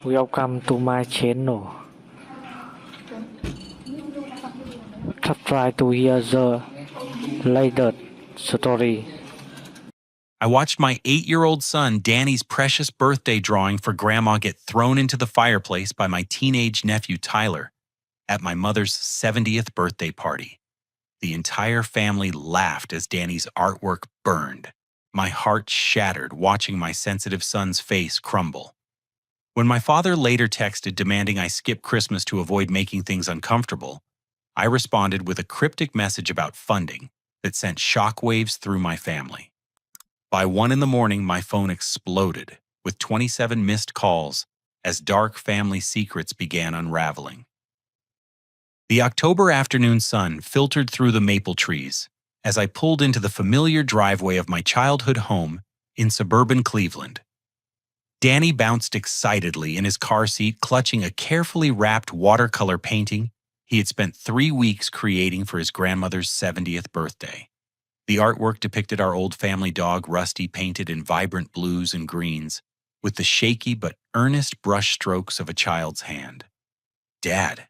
Welcome to my channel. Try to hear the latest story. I watched my 8-year-old son Danny's precious birthday drawing for Grandma get thrown into the fireplace by my teenage nephew Tyler at my mother's 70th birthday party. The entire family laughed as Danny's artwork burned. My heart shattered watching my sensitive son's face crumble. When my father later texted demanding I skip Christmas to avoid making things uncomfortable, I responded with a cryptic message about funding that sent shockwaves through my family. By 1 in the morning, my phone exploded with 27 missed calls as dark family secrets began unraveling. The October afternoon sun filtered through the maple trees as I pulled into the familiar driveway of my childhood home in suburban Cleveland. Danny bounced excitedly in his car seat, clutching a carefully wrapped watercolor painting he had spent 3 weeks creating for his grandmother's 70th birthday. The artwork depicted our old family dog Rusty painted in vibrant blues and greens, with the shaky but earnest brush strokes of a child's hand. "Dad,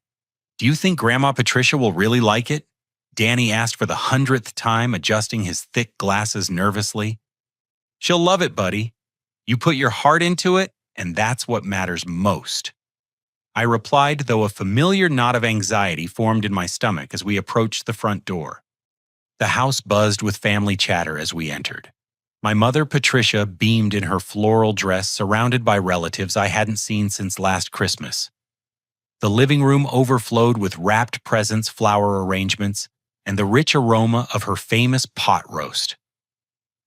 do you think Grandma Patricia will really like it?" Danny asked for the 100th time, adjusting his thick glasses nervously. "She'll love it, buddy. You put your heart into it, and that's what matters most," I replied, though a familiar knot of anxiety formed in my stomach as we approached the front door. The house buzzed with family chatter as we entered. My mother, Patricia, beamed in her floral dress, surrounded by relatives I hadn't seen since last Christmas. The living room overflowed with wrapped presents, flower arrangements, and the rich aroma of her famous pot roast.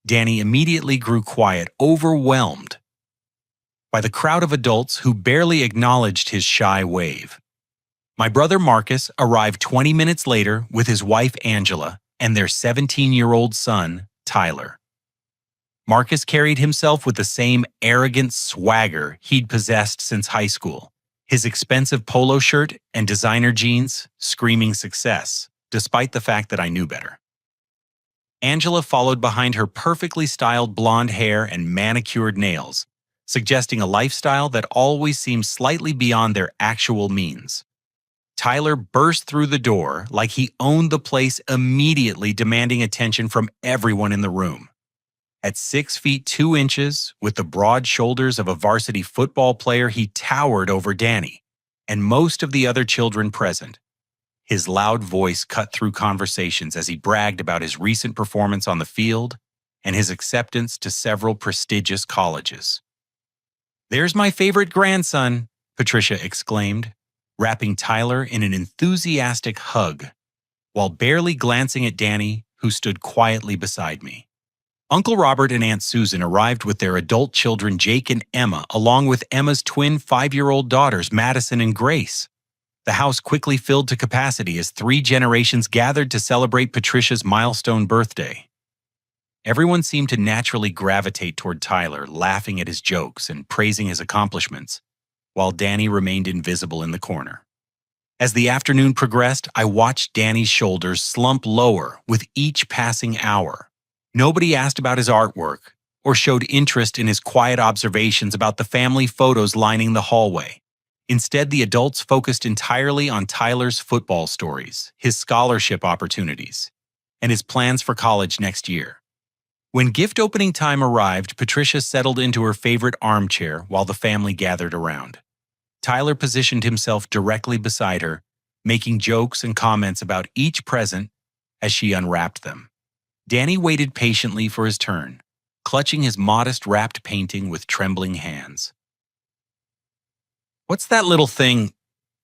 Danny immediately grew quiet, overwhelmed by the crowd of adults who barely acknowledged his shy wave. My brother Marcus arrived 20 minutes later with his wife Angela and their 17-year-old son, Tyler. Marcus carried himself with the same arrogant swagger he'd possessed since high school, his expensive polo shirt and designer jeans screaming success, despite the fact that I knew better. Angela followed behind, her perfectly styled blonde hair and manicured nails, suggesting a lifestyle that always seemed slightly beyond their actual means. Tyler burst through the door like he owned the place, immediately demanding attention from everyone in the room. At 6 feet 2 inches, with the broad shoulders of a varsity football player, he towered over Danny and most of the other children present. His loud voice cut through conversations as he bragged about his recent performance on the field and his acceptance to several prestigious colleges. "There's my favorite grandson," Patricia exclaimed, wrapping Tyler in an enthusiastic hug, while barely glancing at Danny, who stood quietly beside me. Uncle Robert and Aunt Susan arrived with their adult children Jake and Emma, along with Emma's twin 5-year-old daughters Madison and Grace. The house quickly filled to capacity as 3 generations gathered to celebrate Patricia's milestone birthday. Everyone seemed to naturally gravitate toward Tyler, laughing at his jokes and praising his accomplishments, while Danny remained invisible in the corner. As the afternoon progressed, I watched Danny's shoulders slump lower with each passing hour. Nobody asked about his artwork or showed interest in his quiet observations about the family photos lining the hallway. Instead, the adults focused entirely on Tyler's football stories, his scholarship opportunities, and his plans for college next year. When gift opening time arrived, Patricia settled into her favorite armchair while the family gathered around. Tyler positioned himself directly beside her, making jokes and comments about each present as she unwrapped them. Danny waited patiently for his turn, clutching his modest wrapped painting with trembling hands. "What's that little thing?"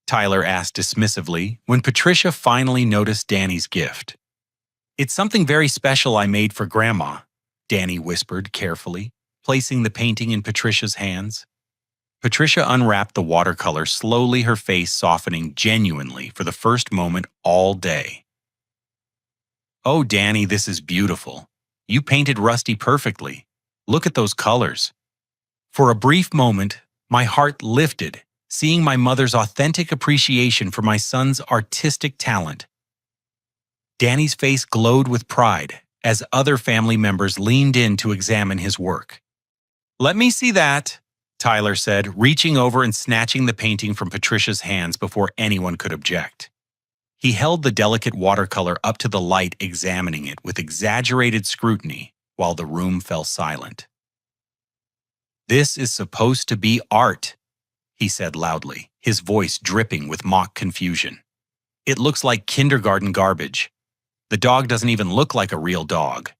Tyler asked dismissively when Patricia finally noticed Danny's gift. "It's something very special I made for Grandma," Danny whispered carefully, placing the painting in Patricia's hands. Patricia unwrapped the watercolor slowly, her face softening genuinely for the first moment all day. "Oh, Danny, this is beautiful. You painted Rusty perfectly. Look at those colors." For a brief moment, my heart lifted, seeing my mother's authentic appreciation for my son's artistic talent. Danny's face glowed with pride as other family members leaned in to examine his work. "Let me see that," Tyler said, reaching over and snatching the painting from Patricia's hands before anyone could object. He held the delicate watercolor up to the light, examining it with exaggerated scrutiny while the room fell silent. "This is supposed to be art," he said loudly, his voice dripping with mock confusion. "It looks like kindergarten garbage. The dog doesn't even look like a real dog."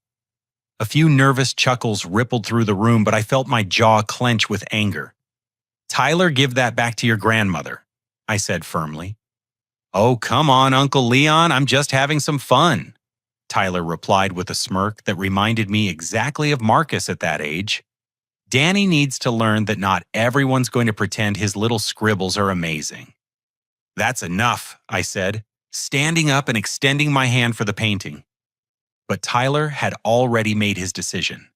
A few nervous chuckles rippled through the room, but I felt my jaw clench with anger. "Tyler, give that back to your grandmother," I said firmly. "Oh, come on, Uncle Leon, I'm just having some fun," Tyler replied with a smirk that reminded me exactly of Marcus at that age. Danny needs to learn that not everyone's going to pretend his little scribbles are amazing. "That's enough," I said, standing up and extending my hand for the painting. But Tyler had already made his decision.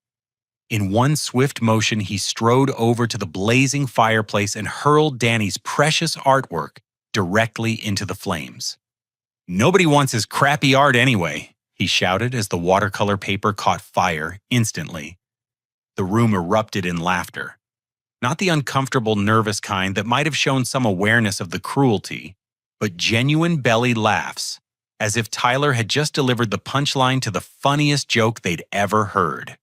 In one swift motion, he strode over to the blazing fireplace and hurled Danny's precious artwork directly into the flames. "Nobody wants his crappy art anyway," he shouted as the watercolor paper caught fire instantly. The room erupted in laughter. Not the uncomfortable, nervous kind that might have shown some awareness of the cruelty, but genuine belly laughs, as if Tyler had just delivered the punchline to the funniest joke they'd ever heard.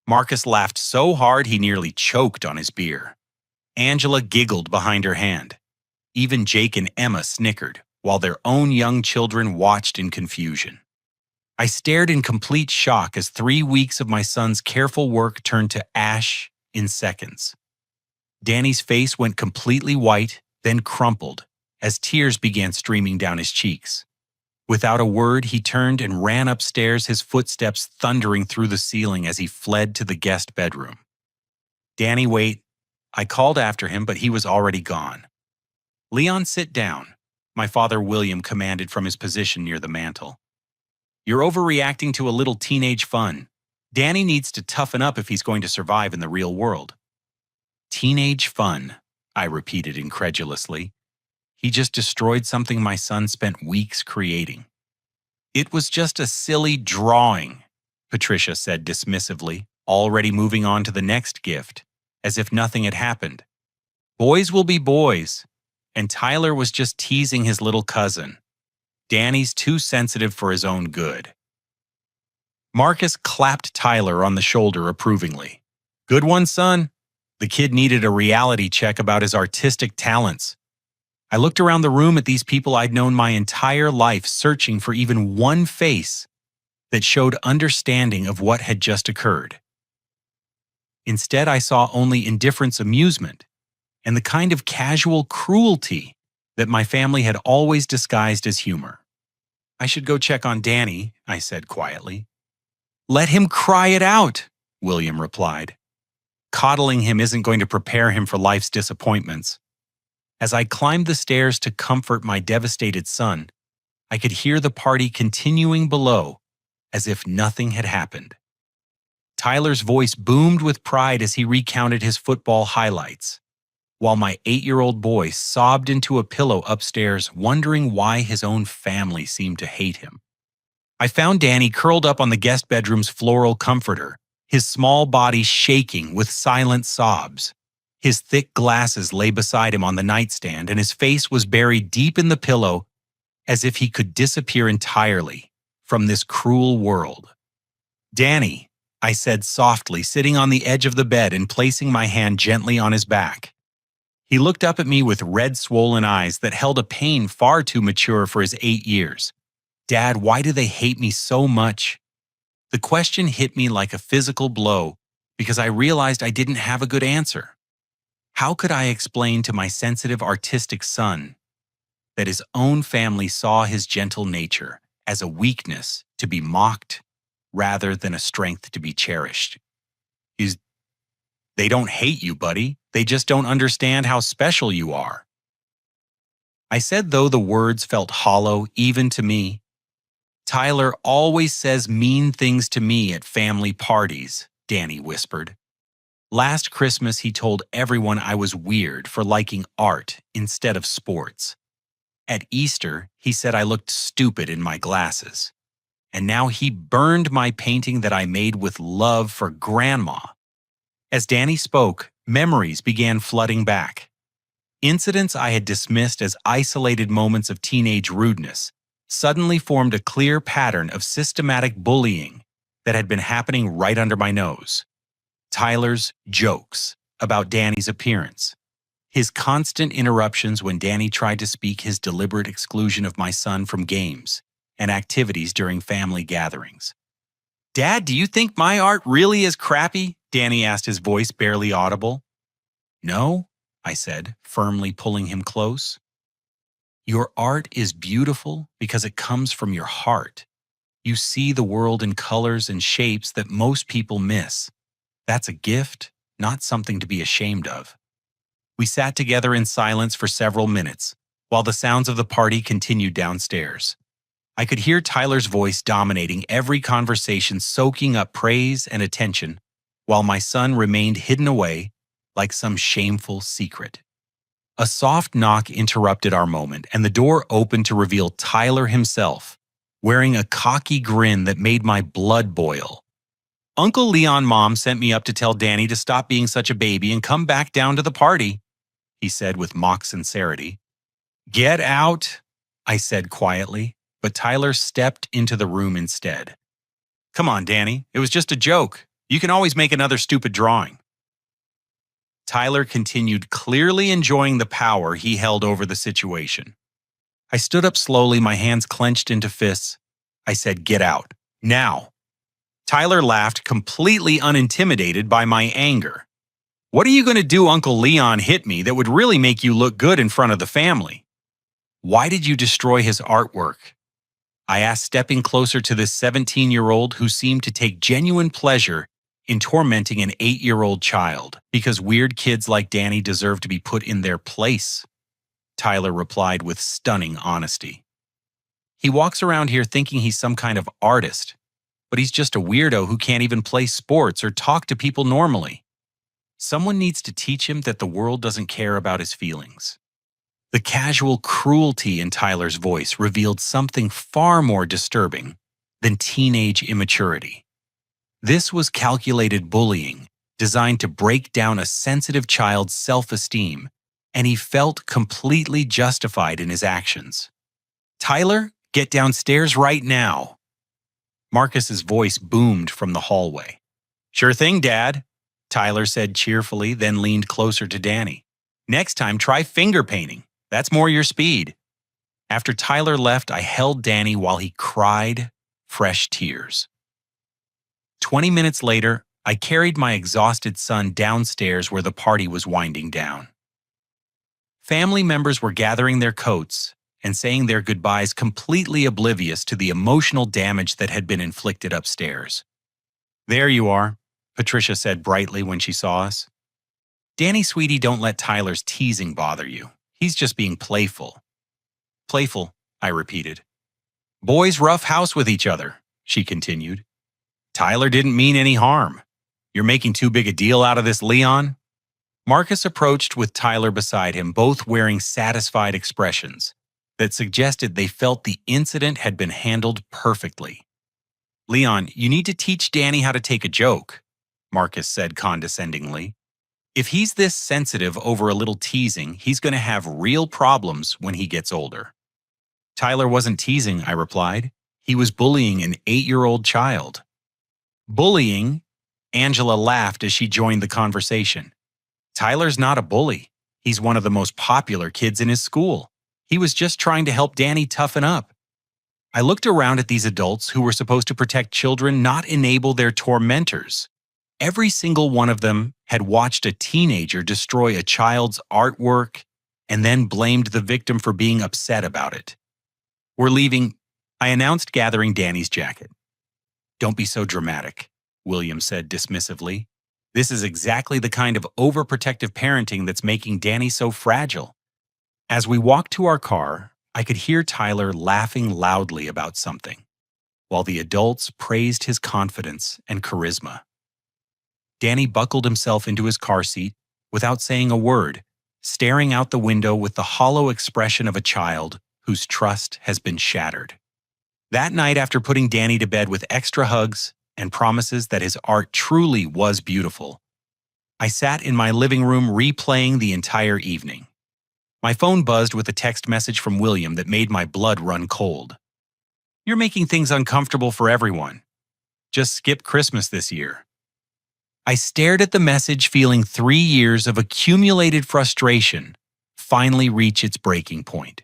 Marcus laughed so hard he nearly choked on his beer. Angela giggled behind her hand. Even Jake and Emma snickered, while their own young children watched in confusion. I stared in complete shock as 3 weeks of my son's careful work turned to ash in seconds. Danny's face went completely white, then crumpled, as tears began streaming down his cheeks. Without a word, he turned and ran upstairs, his footsteps thundering through the ceiling as he fled to the guest bedroom. "Danny, wait." I called after him, but he was already gone. "Leon, sit down," my father William commanded from his position near the mantel. "You're overreacting to a little teenage fun. Danny needs to toughen up if he's going to survive in the real world." "Teenage fun," I repeated incredulously. He just destroyed something my son spent weeks creating. "It was just a silly drawing," Patricia said dismissively, already moving on to the next gift, as if nothing had happened. "Boys will be boys, and Tyler was just teasing his little cousin. Danny's too sensitive for his own good." Marcus clapped Tyler on the shoulder approvingly. "Good one, son." The kid needed a reality check about his artistic talents. I looked around the room at these people I'd known my entire life, searching for even one face that showed understanding of what had just occurred. Instead, I saw only indifference, amusement, and the kind of casual cruelty that my family had always disguised as humor. "I should go check on Danny," I said quietly. "Let him cry it out," William replied. "Coddling him isn't going to prepare him for life's disappointments." As I climbed the stairs to comfort my devastated son, I could hear the party continuing below, as if nothing had happened. Tyler's voice boomed with pride as he recounted his football highlights, while my 8-year-old boy sobbed into a pillow upstairs, wondering why his own family seemed to hate him. I found Danny curled up on the guest bedroom's floral comforter, his small body shaking with silent sobs. His thick glasses lay beside him on the nightstand, and his face was buried deep in the pillow as if he could disappear entirely from this cruel world. "Danny," I said softly, sitting on the edge of the bed and placing my hand gently on his back. He looked up at me with red, swollen eyes that held a pain far too mature for his 8 years. "Dad, why do they hate me so much?" The question hit me like a physical blow because I realized I didn't have a good answer. How could I explain to my sensitive, artistic son that his own family saw his gentle nature as a weakness to be mocked rather than a strength to be cherished? They don't hate you, buddy. They just don't understand how special you are." I said, though the words felt hollow even to me. "Tyler always says mean things to me at family parties," Danny whispered. "Last Christmas, he told everyone I was weird for liking art instead of sports. At Easter, he said I looked stupid in my glasses. And now he burned my painting that I made with love for Grandma." As Danny spoke, Memories began flooding back. Incidents I had dismissed as isolated moments of teenage rudeness suddenly formed a clear pattern of systematic bullying that had been happening right under my nose. Tyler's jokes about Danny's appearance, his constant interruptions when Danny tried to speak, his deliberate exclusion of my son from games and activities during family gatherings. "Dad, do you think my art really is crappy?" Danny asked, his voice barely audible. "No," I said, firmly pulling him close. "Your art is beautiful because it comes from your heart. You see the world in colors and shapes that most people miss. That's a gift, not something to be ashamed of." We sat together in silence for several minutes, while the sounds of the party continued downstairs. I could hear Tyler's voice dominating every conversation, soaking up praise and attention, while my son remained hidden away like some shameful secret. A soft knock interrupted our moment, and the door opened to reveal Tyler himself, wearing a cocky grin that made my blood boil. "Uncle Leon, Mom sent me up to tell Danny to stop being such a baby and come back down to the party," he said with mock sincerity. "Get out," I said quietly, but Tyler stepped into the room instead. "Come on, Danny, it was just a joke. You can always make another stupid drawing." Tyler continued, clearly enjoying the power he held over the situation. I stood up slowly, my hands clenched into fists. I said, "Get out, now." Tyler laughed, completely unintimidated by my anger. "What are you going to do? Uncle Leon hit me that would really make you look good in front of the family." "Why did you destroy his artwork?" I asked, stepping closer to this 17-year-old who seemed to take genuine pleasure in tormenting an 8-year-old child, because weird kids like Danny deserve to be put in their place. Tyler replied with stunning honesty. "He walks around here thinking he's some kind of artist, but he's just a weirdo who can't even play sports or talk to people normally. Someone needs to teach him that the world doesn't care about his feelings." The casual cruelty in Tyler's voice revealed something far more disturbing than teenage immaturity. This was calculated bullying, designed to break down a sensitive child's self-esteem, and he felt completely justified in his actions. "Tyler, get downstairs right now." Marcus's voice boomed from the hallway. "Sure thing, Dad," Tyler said cheerfully, then leaned closer to Danny. "Next time, try finger painting. That's more your speed." After Tyler left, I held Danny while he cried fresh tears. 20 minutes later, I carried my exhausted son downstairs where the party was winding down. Family members were gathering their coats and saying their goodbyes, completely oblivious to the emotional damage that had been inflicted upstairs. "There you are," Patricia said brightly when she saw us. "Danny, sweetie, don't let Tyler's teasing bother you. He's just being playful." "Playful," I repeated. "Boys rough house with each other," she continued. "Tyler didn't mean any harm. You're making too big a deal out of this, Leon." Marcus approached with Tyler beside him, both wearing satisfied expressions that suggested they felt the incident had been handled perfectly. "Leon, you need to teach Danny how to take a joke," Marcus said condescendingly. "If he's this sensitive over a little teasing, he's going to have real problems when he gets older." "Tyler wasn't teasing," I replied. "He was bullying an 8-year-old child." "Bullying?" Angela laughed as she joined the conversation. "Tyler's not a bully. He's one of the most popular kids in his school. He was just trying to help Danny toughen up." I looked around at these adults who were supposed to protect children, not enable their tormentors. Every single one of them had watched a teenager destroy a child's artwork and then blamed the victim for being upset about it. "We're leaving," I announced, gathering Danny's jacket. "Don't be so dramatic," William said dismissively. "This is exactly the kind of overprotective parenting that's making Danny so fragile." As we walked to our car, I could hear Tyler laughing loudly about something, while the adults praised his confidence and charisma. Danny buckled himself into his car seat without saying a word, staring out the window with the hollow expression of a child whose trust has been shattered. That night, after putting Danny to bed with extra hugs and promises that his art truly was beautiful, I sat in my living room replaying the entire evening. My phone buzzed with a text message from William that made my blood run cold. "You're making things uncomfortable for everyone. Just skip Christmas this year." I stared at the message, feeling 3 years of accumulated frustration finally reach its breaking point.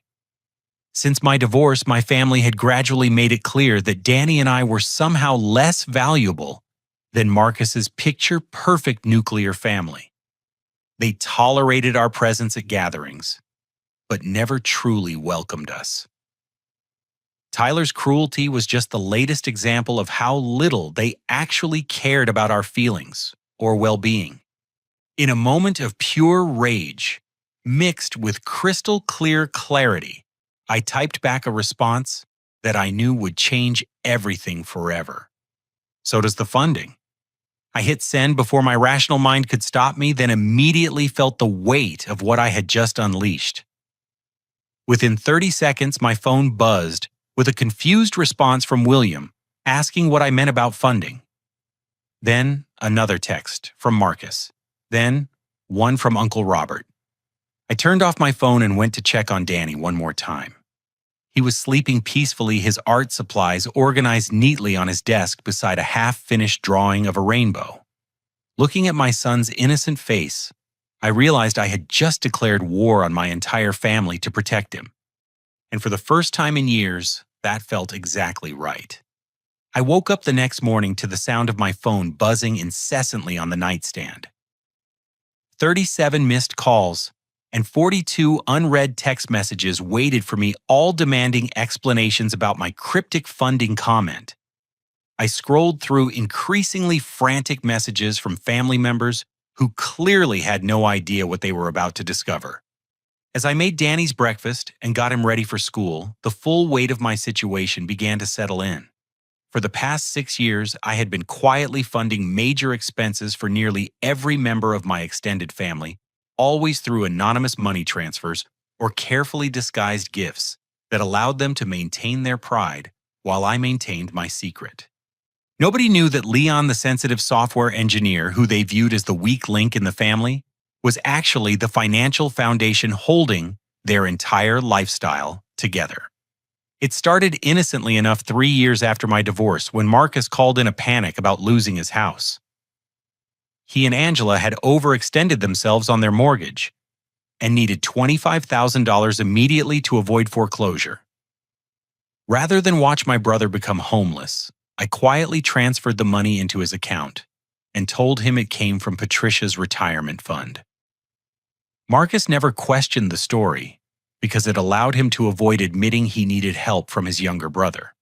Since my divorce, my family had gradually made it clear that Danny and I were somehow less valuable than Marcus's picture-perfect nuclear family. They tolerated our presence at gatherings, but never truly welcomed us. Tyler's cruelty was just the latest example of how little they actually cared about our feelings or well-being. In a moment of pure rage, mixed with crystal clear clarity, I typed back a response that I knew would change everything forever. "So does the funding." I hit send before my rational mind could stop me, then immediately felt the weight of what I had just unleashed. Within 30 seconds, my phone buzzed with a confused response from William asking what I meant about funding. Then another text from Marcus. Then one from Uncle Robert. I turned off my phone and went to check on Danny one more time. He was sleeping peacefully, his art supplies organized neatly on his desk beside a half-finished drawing of a rainbow. Looking at my son's innocent face, I realized I had just declared war on my entire family to protect him. And for the first time in years, that felt exactly right. I woke up the next morning to the sound of my phone buzzing incessantly on the nightstand. 37 missed calls and 42 unread text messages waited for me, all demanding explanations about my cryptic funding comment. I scrolled through increasingly frantic messages from family members who clearly had no idea what they were about to discover. As I made Danny's breakfast and got him ready for school, the full weight of my situation began to settle in. For the past 6 years, I had been quietly funding major expenses for nearly every member of my extended family, always through anonymous money transfers or carefully disguised gifts that allowed them to maintain their pride while I maintained my secret. Nobody knew that Leon, the sensitive software engineer who they viewed as the weak link in the family, was actually the financial foundation holding their entire lifestyle together. It started innocently enough 3 years after my divorce when Marcus called in a panic about losing his house. He and Angela had overextended themselves on their mortgage and needed $25,000 immediately to avoid foreclosure. Rather than watch my brother become homeless, I quietly transferred the money into his account and told him it came from Patricia's retirement fund. Marcus never questioned the story because it allowed him to avoid admitting he needed help from his younger brother.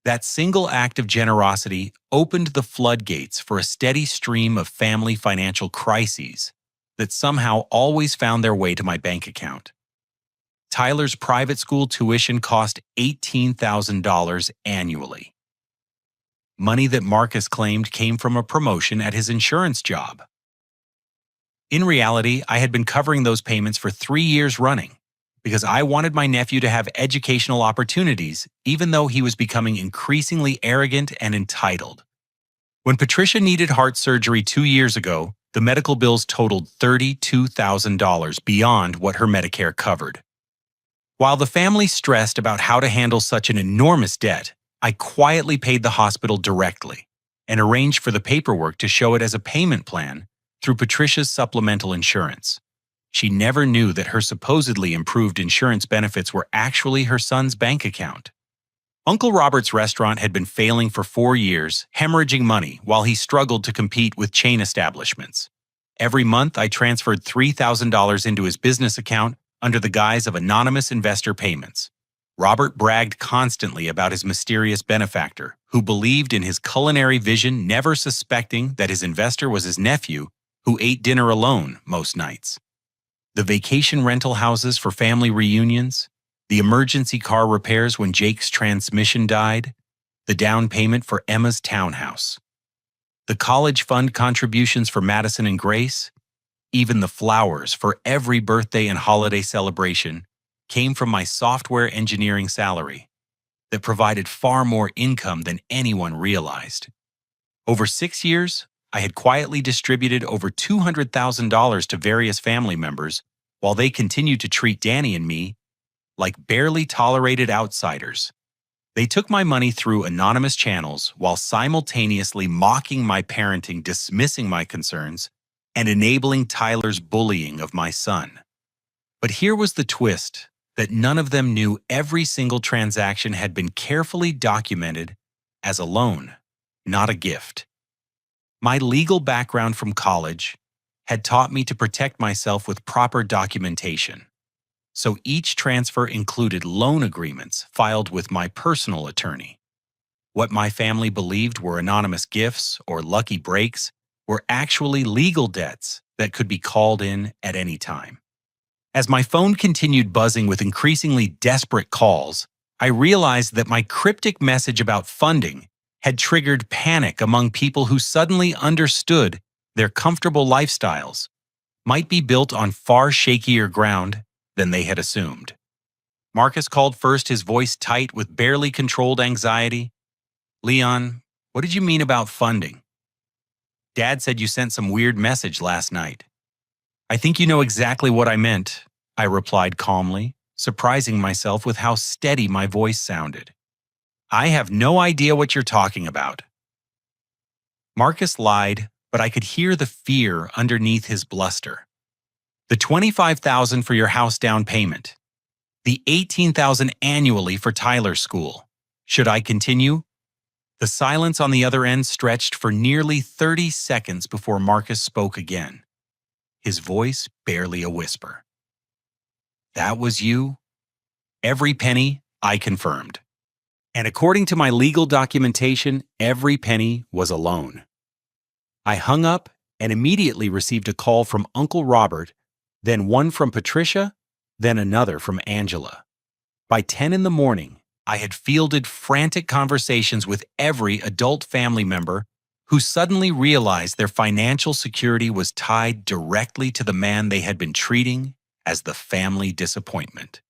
That single act of generosity opened the floodgates for a steady stream of family financial crises that somehow always found their way to my bank account. Tyler's private school tuition cost $18,000 annually. Money that Marcus claimed came from a promotion at his insurance job. In reality, I had been covering those payments for 3 years running because I wanted my nephew to have educational opportunities, even though he was becoming increasingly arrogant and entitled. When Patricia needed heart surgery 2 years ago, the medical bills totaled $32,000 beyond what her Medicare covered. While the family stressed about how to handle such an enormous debt, I quietly paid the hospital directly and arranged for the paperwork to show it as a payment plan through Patricia's supplemental insurance. She never knew that her supposedly improved insurance benefits were actually her son's bank account. Uncle Robert's restaurant had been failing for 4 years, hemorrhaging money while he struggled to compete with chain establishments. Every month, I transferred $3,000 into his business account under the guise of anonymous investor payments. Robert bragged constantly about his mysterious benefactor, who believed in his culinary vision, never suspecting that his investor was his nephew, who ate dinner alone most nights. The vacation rental houses for family reunions, the emergency car repairs when Jake's transmission died, the down payment for Emma's townhouse, the college fund contributions for Madison and Grace, even the flowers for every birthday and holiday celebration came from my software engineering salary that provided far more income than anyone realized. Over 6 years, I had quietly distributed over $200,000 to various family members while they continued to treat Danny and me like barely tolerated outsiders. They took my money through anonymous channels while simultaneously mocking my parenting, dismissing my concerns, and enabling Tyler's bullying of my son. But here was the twist, that none of them knew every single transaction had been carefully documented as a loan, not a gift. My legal background from college had taught me to protect myself with proper documentation. So each transfer included loan agreements filed with my personal attorney. What my family believed were anonymous gifts or lucky breaks were actually legal debts that could be called in at any time. As my phone continued buzzing with increasingly desperate calls, I realized that my cryptic message about funding had triggered panic among people who suddenly understood their comfortable lifestyles might be built on far shakier ground than they had assumed. Marcus called first, his voice tight with barely controlled anxiety. "Leon, what did you mean about funding?" "Dad said you sent some weird message last night." "I think you know exactly what I meant," I replied calmly, surprising myself with how steady my voice sounded. "I have no idea what you're talking about." Marcus lied, but I could hear the fear underneath his bluster. "The $25,000 for your house down payment. The $18,000 annually for Tyler's school. Should I continue?" The silence on the other end stretched for nearly 30 seconds before Marcus spoke again, his voice barely a whisper. "That was you?" "Every penny," I confirmed. And according to my legal documentation, every penny was a loan. I hung up and immediately received a call from Uncle Robert, then one from Patricia, then another from Angela. By 10 in the morning, I had fielded frantic conversations with every adult family member who suddenly realized their financial security was tied directly to the man they had been treating as the family disappointment.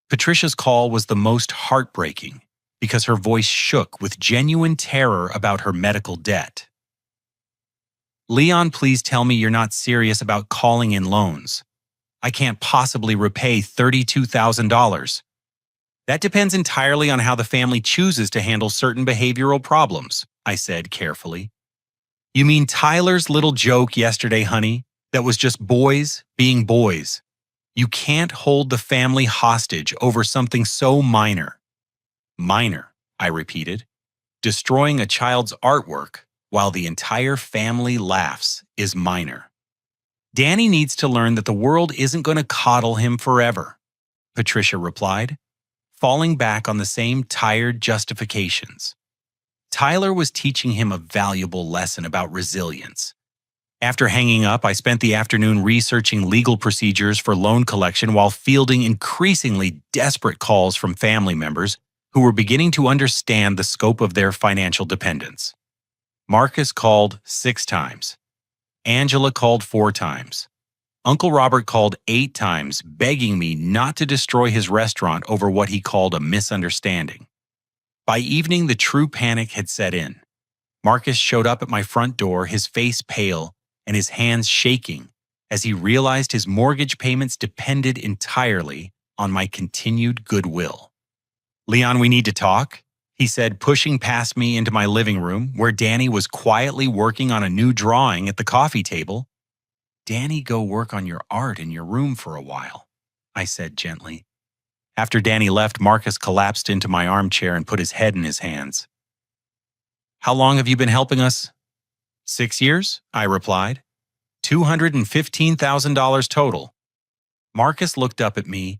Patricia's call was the most heartbreaking because her voice shook with genuine terror about her medical debt. "Leon, please tell me you're not serious about calling in loans. I can't possibly repay $32,000. "That depends entirely on how the family chooses to handle certain behavioral problems," I said carefully. "You mean Tyler's little joke yesterday, honey, that was just boys being boys? You can't hold the family hostage over something so minor." "Minor," I repeated. "Destroying a child's artwork while the entire family laughs is minor. Danny needs to learn that the world isn't going to coddle him forever," Patricia replied, falling back on the same tired justifications. Tyler was teaching him a valuable lesson about resilience. After hanging up, I spent the afternoon researching legal procedures for loan collection while fielding increasingly desperate calls from family members who were beginning to understand the scope of their financial dependence. Marcus called 6 times. Angela called 4 times. Uncle Robert called 8 times, begging me not to destroy his restaurant over what he called a misunderstanding. By evening, the true panic had set in. Marcus showed up at my front door, his face pale and his hands shaking as he realized his mortgage payments depended entirely on my continued goodwill. "Leon, we need to talk," he said, pushing past me into my living room where Danny was quietly working on a new drawing at the coffee table. "Danny, go work on your art in your room for a while," I said gently. After Danny left, Marcus collapsed into my armchair and put his head in his hands. "How long have you been helping us?" 6 years, I replied. $215,000 total. Marcus looked up at me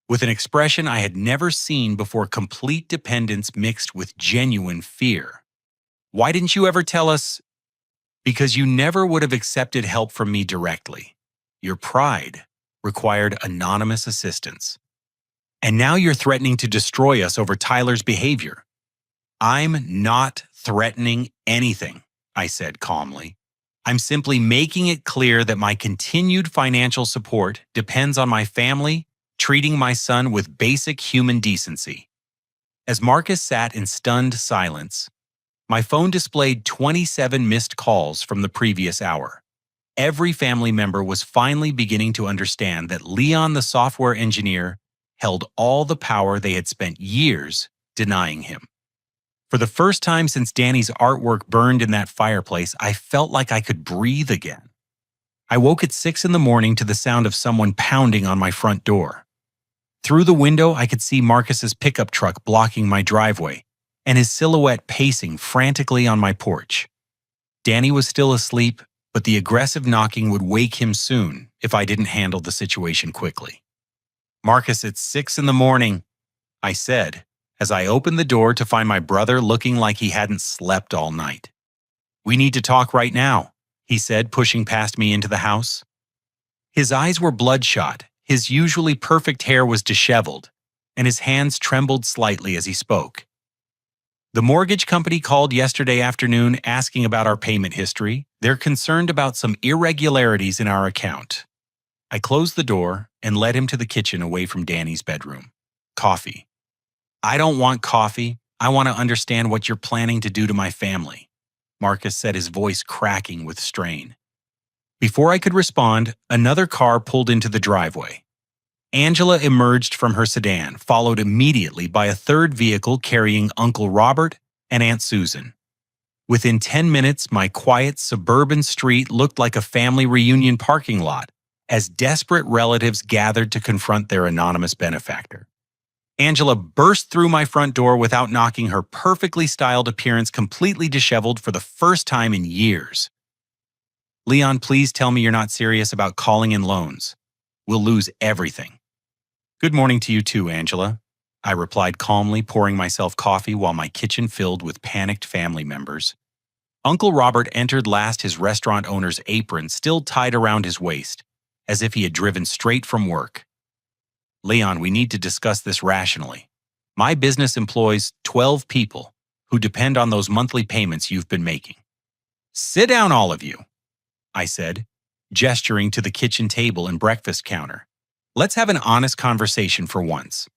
with an expression I had never seen before, complete dependence mixed with genuine fear. "Why didn't you ever tell us?" "Because you never would have accepted help from me directly. Your pride required anonymous assistance. And now you're threatening to destroy us over Tyler's behavior." "I'm not threatening anything," I said calmly. "I'm simply making it clear that my continued financial support depends on my family treating my son with basic human decency." As Marcus sat in stunned silence, My phone displayed 27 missed calls from the previous hour. Every family member was finally beginning to understand that Leon, the software engineer, held all the power they had spent years denying him. For the first time since Danny's artwork burned in that fireplace, I felt like I could breathe again. I woke at 6 in the morning to the sound of someone pounding on my front door. Through the window, I could see Marcus's pickup truck blocking my driveway and his silhouette pacing frantically on my porch. Danny was still asleep, but the aggressive knocking would wake him soon if I didn't handle the situation quickly. "Marcus, it's 6 in the morning," I said, as I opened the door to find my brother looking like he hadn't slept all night. "We need to talk right now," he said, pushing past me into the house. His eyes were bloodshot, his usually perfect hair was disheveled, and his hands trembled slightly as he spoke. "The mortgage company called yesterday afternoon asking about our payment history. They're concerned about some irregularities in our account." I closed the door and led him to the kitchen away from Danny's bedroom. "Coffee." "I don't want coffee. I want to understand what you're planning to do to my family," Marcus said, his voice cracking with strain. Before I could respond, another car pulled into the driveway. Angela emerged from her sedan, followed immediately by a third vehicle carrying Uncle Robert and Aunt Susan. Within 10 minutes, my quiet suburban street looked like a family reunion parking lot as desperate relatives gathered to confront their anonymous benefactor. Angela burst through my front door without knocking, her perfectly styled appearance completely disheveled for the first time in years. "Leon, please tell me you're not serious about calling in loans. We'll lose everything." "Good morning to you too, Angela," I replied calmly, pouring myself coffee while my kitchen filled with panicked family members. Uncle Robert entered last, his restaurant owner's apron still tied around his waist, as if he had driven straight from work. "Leon, we need to discuss this rationally. My business employs 12 people who depend on those monthly payments you've been making." "Sit down, all of you," I said, gesturing to the kitchen table and breakfast counter. "Let's have an honest conversation for once."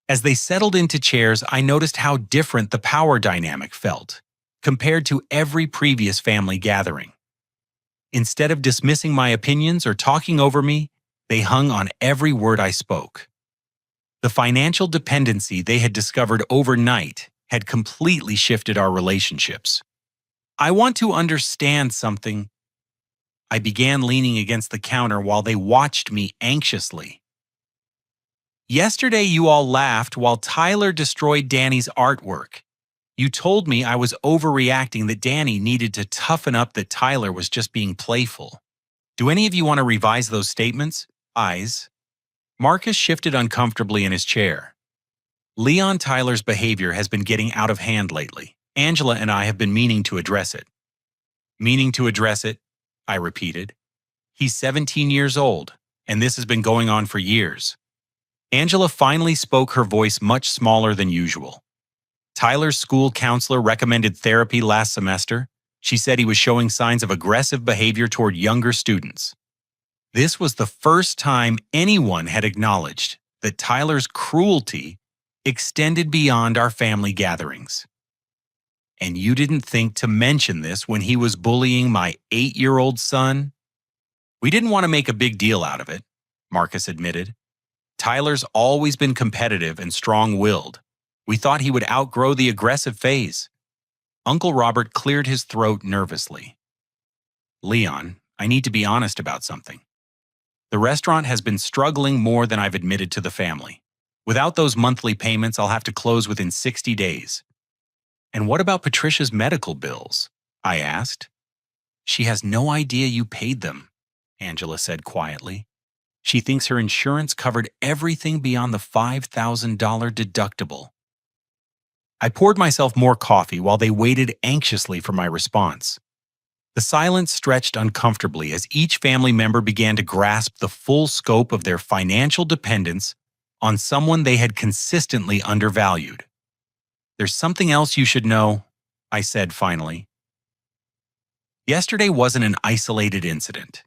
As they settled into chairs, I noticed how different the power dynamic felt compared to every previous family gathering. Instead of dismissing my opinions or talking over me, they hung on every word I spoke. The financial dependency they had discovered overnight had completely shifted our relationships. "I want to understand something." I began, leaning against the counter while they watched me anxiously. "Yesterday you all laughed while Tyler destroyed Danny's artwork. You told me I was overreacting, that Danny needed to toughen up, that Tyler was just being playful. Do any of you want to revise those statements?" Eyes. Marcus shifted uncomfortably in his chair. "Leon, Tyler's behavior has been getting out of hand lately. Angela and I have been meaning to address it." "Meaning to address it?" I repeated. "He's 17 years old, and this has been going on for years." Angela finally spoke, her voice much smaller than usual. "Tyler's school counselor recommended therapy last semester. She said he was showing signs of aggressive behavior toward younger students. This was the first time anyone had acknowledged that Tyler's cruelty extended beyond our family gatherings. And you didn't think to mention this when he was bullying my 8-year-old son?" "We didn't want to make a big deal out of it," Marcus admitted. "Tyler's always been competitive and strong-willed. We thought he would outgrow the aggressive phase." Uncle Robert cleared his throat nervously. "Leon, I need to be honest about something. The restaurant has been struggling more than I've admitted to the family. Without those monthly payments, I'll have to close within 60 days. "And what about Patricia's medical bills?" I asked. "She has no idea you paid them," Angela said quietly. "She thinks her insurance covered everything beyond the $5,000 deductible." I poured myself more coffee while they waited anxiously for my response. The silence stretched uncomfortably as each family member began to grasp the full scope of their financial dependence on someone they had consistently undervalued. "There's something else you should know," I said finally. "Yesterday wasn't an isolated incident.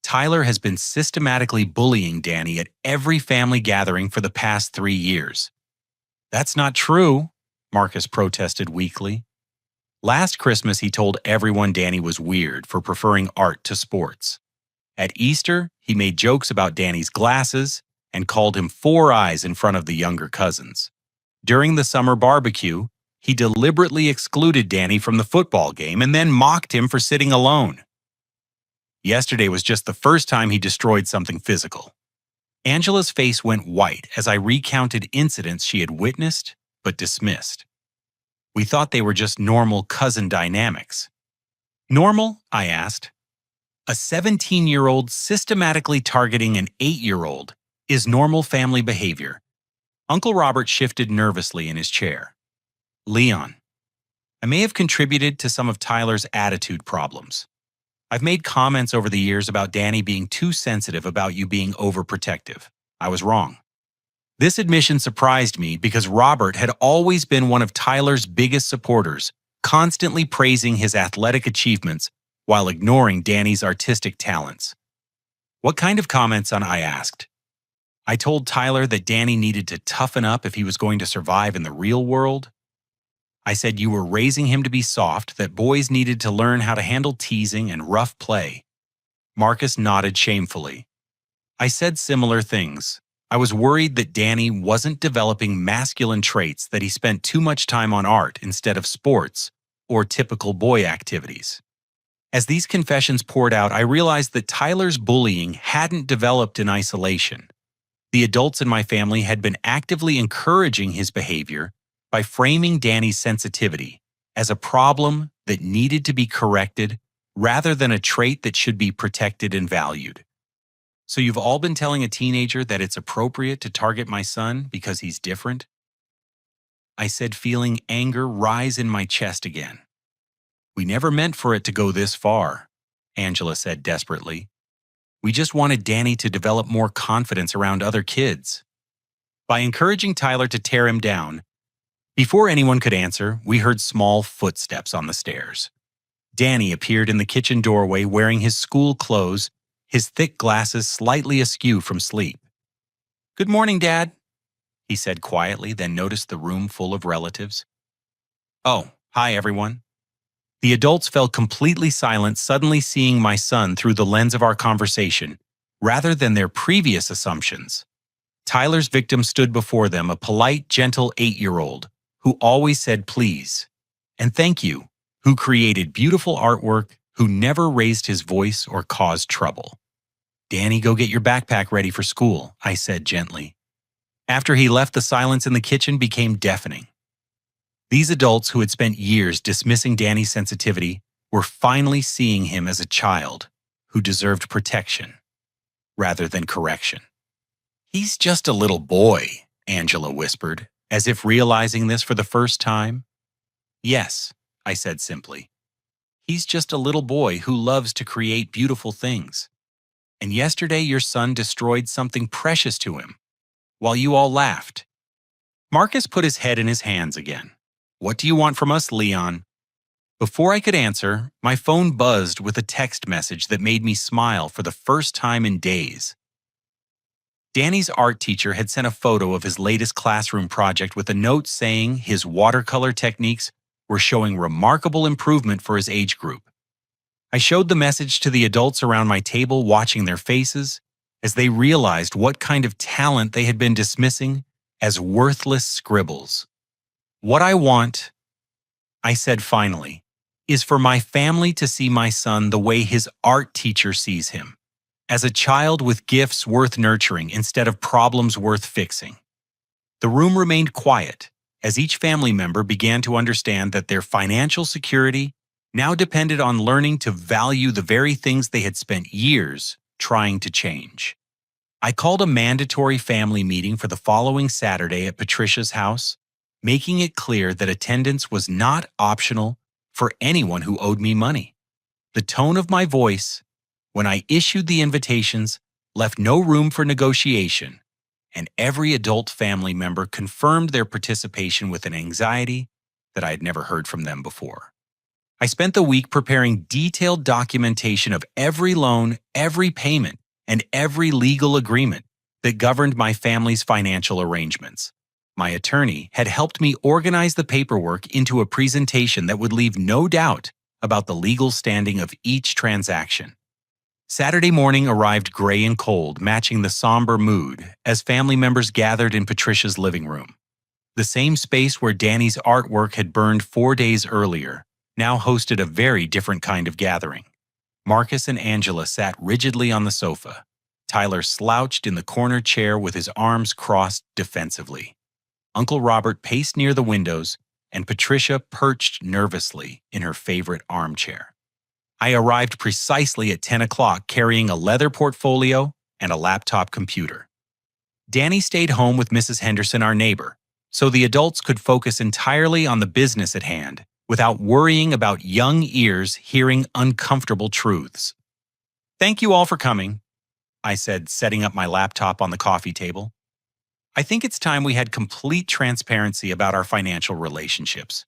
Tyler has been systematically bullying Danny at every family gathering for the past 3 years." "That's not true," Marcus protested weakly. Last Christmas, he told everyone Danny was weird for preferring art to sports. At Easter, he made jokes about Danny's glasses and called him four eyes in front of the younger cousins. During the summer barbecue, he deliberately excluded Danny from the football game and then mocked him for sitting alone. Yesterday was just the first time he destroyed something physical. Angela's face went white as I recounted incidents she had witnessed but dismissed. We thought they were just normal cousin dynamics. Normal? I asked. A 17-year-old systematically targeting an 8-year-old is normal family behavior. Uncle Robert shifted nervously in his chair. Leon, I may have contributed to some of Tyler's attitude problems. I've made comments over the years about Danny being too sensitive about you being overprotective. I was wrong. This admission surprised me because Robert had always been one of Tyler's biggest supporters, constantly praising his athletic achievements while ignoring Danny's artistic talents. What kind of comments on I asked? I told Tyler that Danny needed to toughen up if he was going to survive in the real world. I said you were raising him to be soft, that boys needed to learn how to handle teasing and rough play. Marcus nodded shamefully. I said similar things. I was worried that Danny wasn't developing masculine traits, that he spent too much time on art instead of sports or typical boy activities. As these confessions poured out, I realized that Tyler's bullying hadn't developed in isolation. The adults in my family had been actively encouraging his behavior by framing Danny's sensitivity as a problem that needed to be corrected rather than a trait that should be protected and valued. So you've all been telling a teenager that it's appropriate to target my son because he's different? I said, feeling anger rise in my chest again. We never meant for it to go this far, Angela said desperately. We just wanted Danny to develop more confidence around other kids. By encouraging Tyler to tear him down, before anyone could answer, we heard small footsteps on the stairs. Danny appeared in the kitchen doorway wearing his school clothes, his thick glasses slightly askew from sleep. "Good morning, Dad," he said quietly, then noticed the room full of relatives. "Oh, hi everyone." The adults fell completely silent, suddenly seeing my son through the lens of our conversation, rather than their previous assumptions. Tyler's victim stood before them, a polite, gentle 8-year-old, who always said please and thank you, who created beautiful artwork, who never raised his voice or caused trouble. "Danny, go get your backpack ready for school," I said gently. After he left, the silence in the kitchen became deafening. These adults who had spent years dismissing Danny's sensitivity were finally seeing him as a child who deserved protection rather than correction. "He's just a little boy," Angela whispered, as if realizing this for the first time. "Yes," I said simply. "He's just a little boy who loves to create beautiful things. And yesterday your son destroyed something precious to him, while you all laughed." Marcus put his head in his hands again. "What do you want from us, Leon?" Before I could answer, my phone buzzed with a text message that made me smile for the first time in days. Danny's art teacher had sent a photo of his latest classroom project with a note saying his watercolor techniques were showing remarkable improvement for his age group. I showed the message to the adults around my table, watching their faces as they realized what kind of talent they had been dismissing as worthless scribbles. "What I want," I said finally, "is for my family to see my son the way his art teacher sees him, as a child with gifts worth nurturing instead of problems worth fixing." The room remained quiet as each family member began to understand that their financial security now depended on learning to value the very things they had spent years trying to change. I called a mandatory family meeting for the following Saturday at Patricia's house, making it clear that attendance was not optional for anyone who owed me money. The tone of my voice, when I issued the invitations, left no room for negotiation, and every adult family member confirmed their participation with an anxiety that I had never heard from them before. I spent the week preparing detailed documentation of every loan, every payment, and every legal agreement that governed my family's financial arrangements. my attorney, had helped me organize the paperwork into a presentation that would leave no doubt about the legal standing of each transaction. Saturday morning arrived gray and cold, matching the somber mood as family members gathered in Patricia's living room. The same space where Danny's artwork had burned 4 days earlier now hosted a very different kind of gathering. Marcus and Angela sat rigidly on the sofa. Tyler slouched in the corner chair with his arms crossed defensively. Uncle Robert paced near the windows, and Patricia perched nervously in her favorite armchair. I arrived precisely at 10 o'clock carrying a leather portfolio and a laptop computer. Danny stayed home with Mrs. Henderson, our neighbor, so the adults could focus entirely on the business at hand without worrying about young ears hearing uncomfortable truths. "Thank you all for coming," I said, setting up my laptop on the coffee table. "I think it's time we had complete transparency about our financial relationships."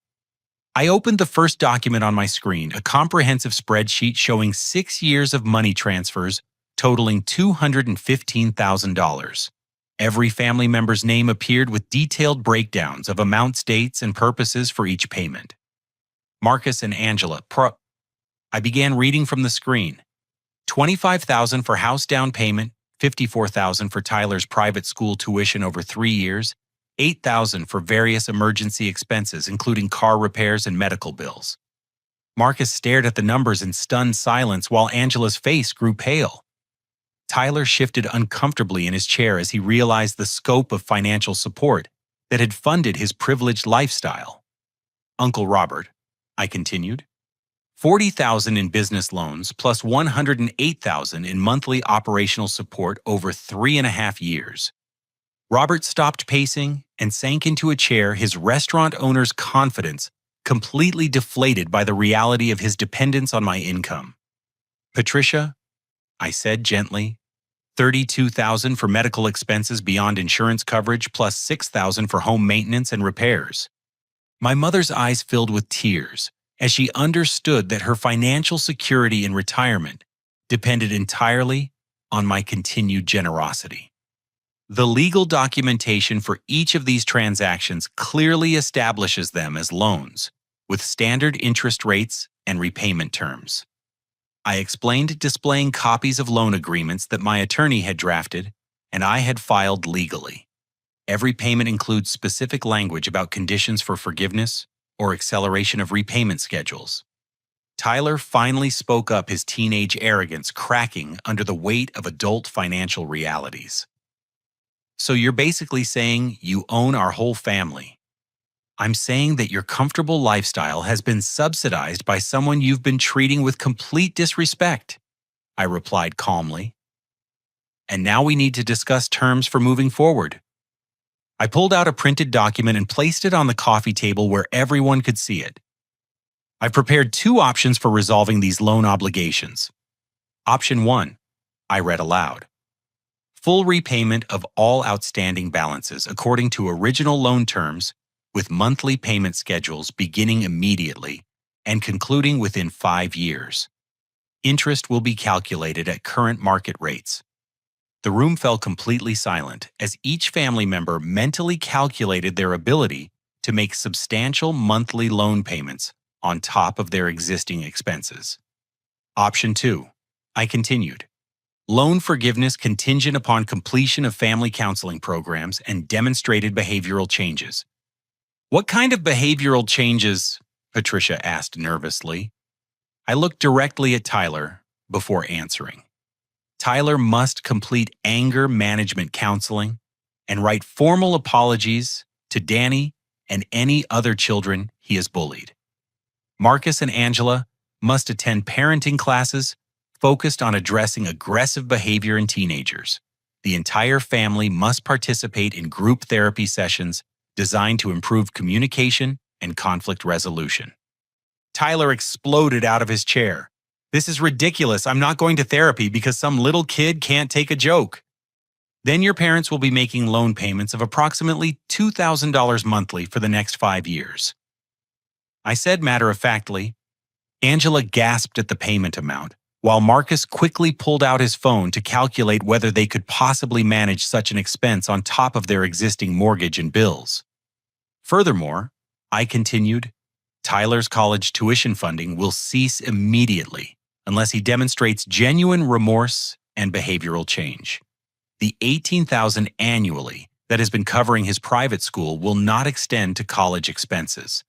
I opened the first document on my screen, a comprehensive spreadsheet showing 6 years of money transfers totaling $215,000. Every family member's name appeared with detailed breakdowns of amounts, dates, and purposes for each payment. Marcus and Angela, I began reading from the screen. $25,000 for house down payment, $54,000 for Tyler's private school tuition over 3 years, $8,000 for various emergency expenses, including car repairs and medical bills. Marcus stared at the numbers in stunned silence while Angela's face grew pale. Tyler shifted uncomfortably in his chair as he realized the scope of financial support that had funded his privileged lifestyle. "Uncle Robert," I continued, $40,000 in business loans plus $108,000 in monthly operational support over 3.5 years. Robert stopped pacing and sank into a chair, his restaurant owner's confidence completely deflated by the reality of his dependence on my income. "Patricia," I said gently, $32,000 for medical expenses beyond insurance coverage plus $6,000 for home maintenance and repairs. My mother's eyes filled with tears as she understood that her financial security in retirement depended entirely on my continued generosity. The legal documentation for each of these transactions clearly establishes them as loans, with standard interest rates and repayment terms. I explained, displaying copies of loan agreements that my attorney had drafted and I had filed legally. Every payment includes specific language about conditions for forgiveness or acceleration of repayment schedules. Tyler finally spoke up, his teenage arrogance cracking under the weight of adult financial realities. "So you're basically saying you own our whole family?" "I'm saying that your comfortable lifestyle has been subsidized by someone you've been treating with complete disrespect," I replied calmly. "And now we need to discuss terms for moving forward." I pulled out a printed document and placed it on the coffee table where everyone could see it. "I've prepared 2 options for resolving these loan obligations. Option 1, I read aloud. Full repayment of all outstanding balances according to original loan terms with monthly payment schedules beginning immediately and concluding within 5 years. Interest will be calculated at current market rates." The room fell completely silent as each family member mentally calculated their ability to make substantial monthly loan payments on top of their existing expenses. Option 2, I continued. Loan forgiveness contingent upon completion of family counseling programs and demonstrated behavioral changes. "What kind of behavioral changes?" Patricia asked nervously. I looked directly at Tyler before answering. Tyler must complete anger management counseling and write formal apologies to Danny and any other children he has bullied. Marcus and Angela must attend parenting classes focused on addressing aggressive behavior in teenagers. The entire family must participate in group therapy sessions designed to improve communication and conflict resolution. Tyler exploded out of his chair. "This is ridiculous. I'm not going to therapy because some little kid can't take a joke." "Then your parents will be making loan payments of approximately $2,000 monthly for the next 5 years. I said matter-of-factly. Angela gasped at the payment amount, while Marcus quickly pulled out his phone to calculate whether they could possibly manage such an expense on top of their existing mortgage and bills. Furthermore, I continued, Tyler's college tuition funding will cease immediately unless he demonstrates genuine remorse and behavioral change. The $18,000 annually that has been covering his private school will not extend to college expenses.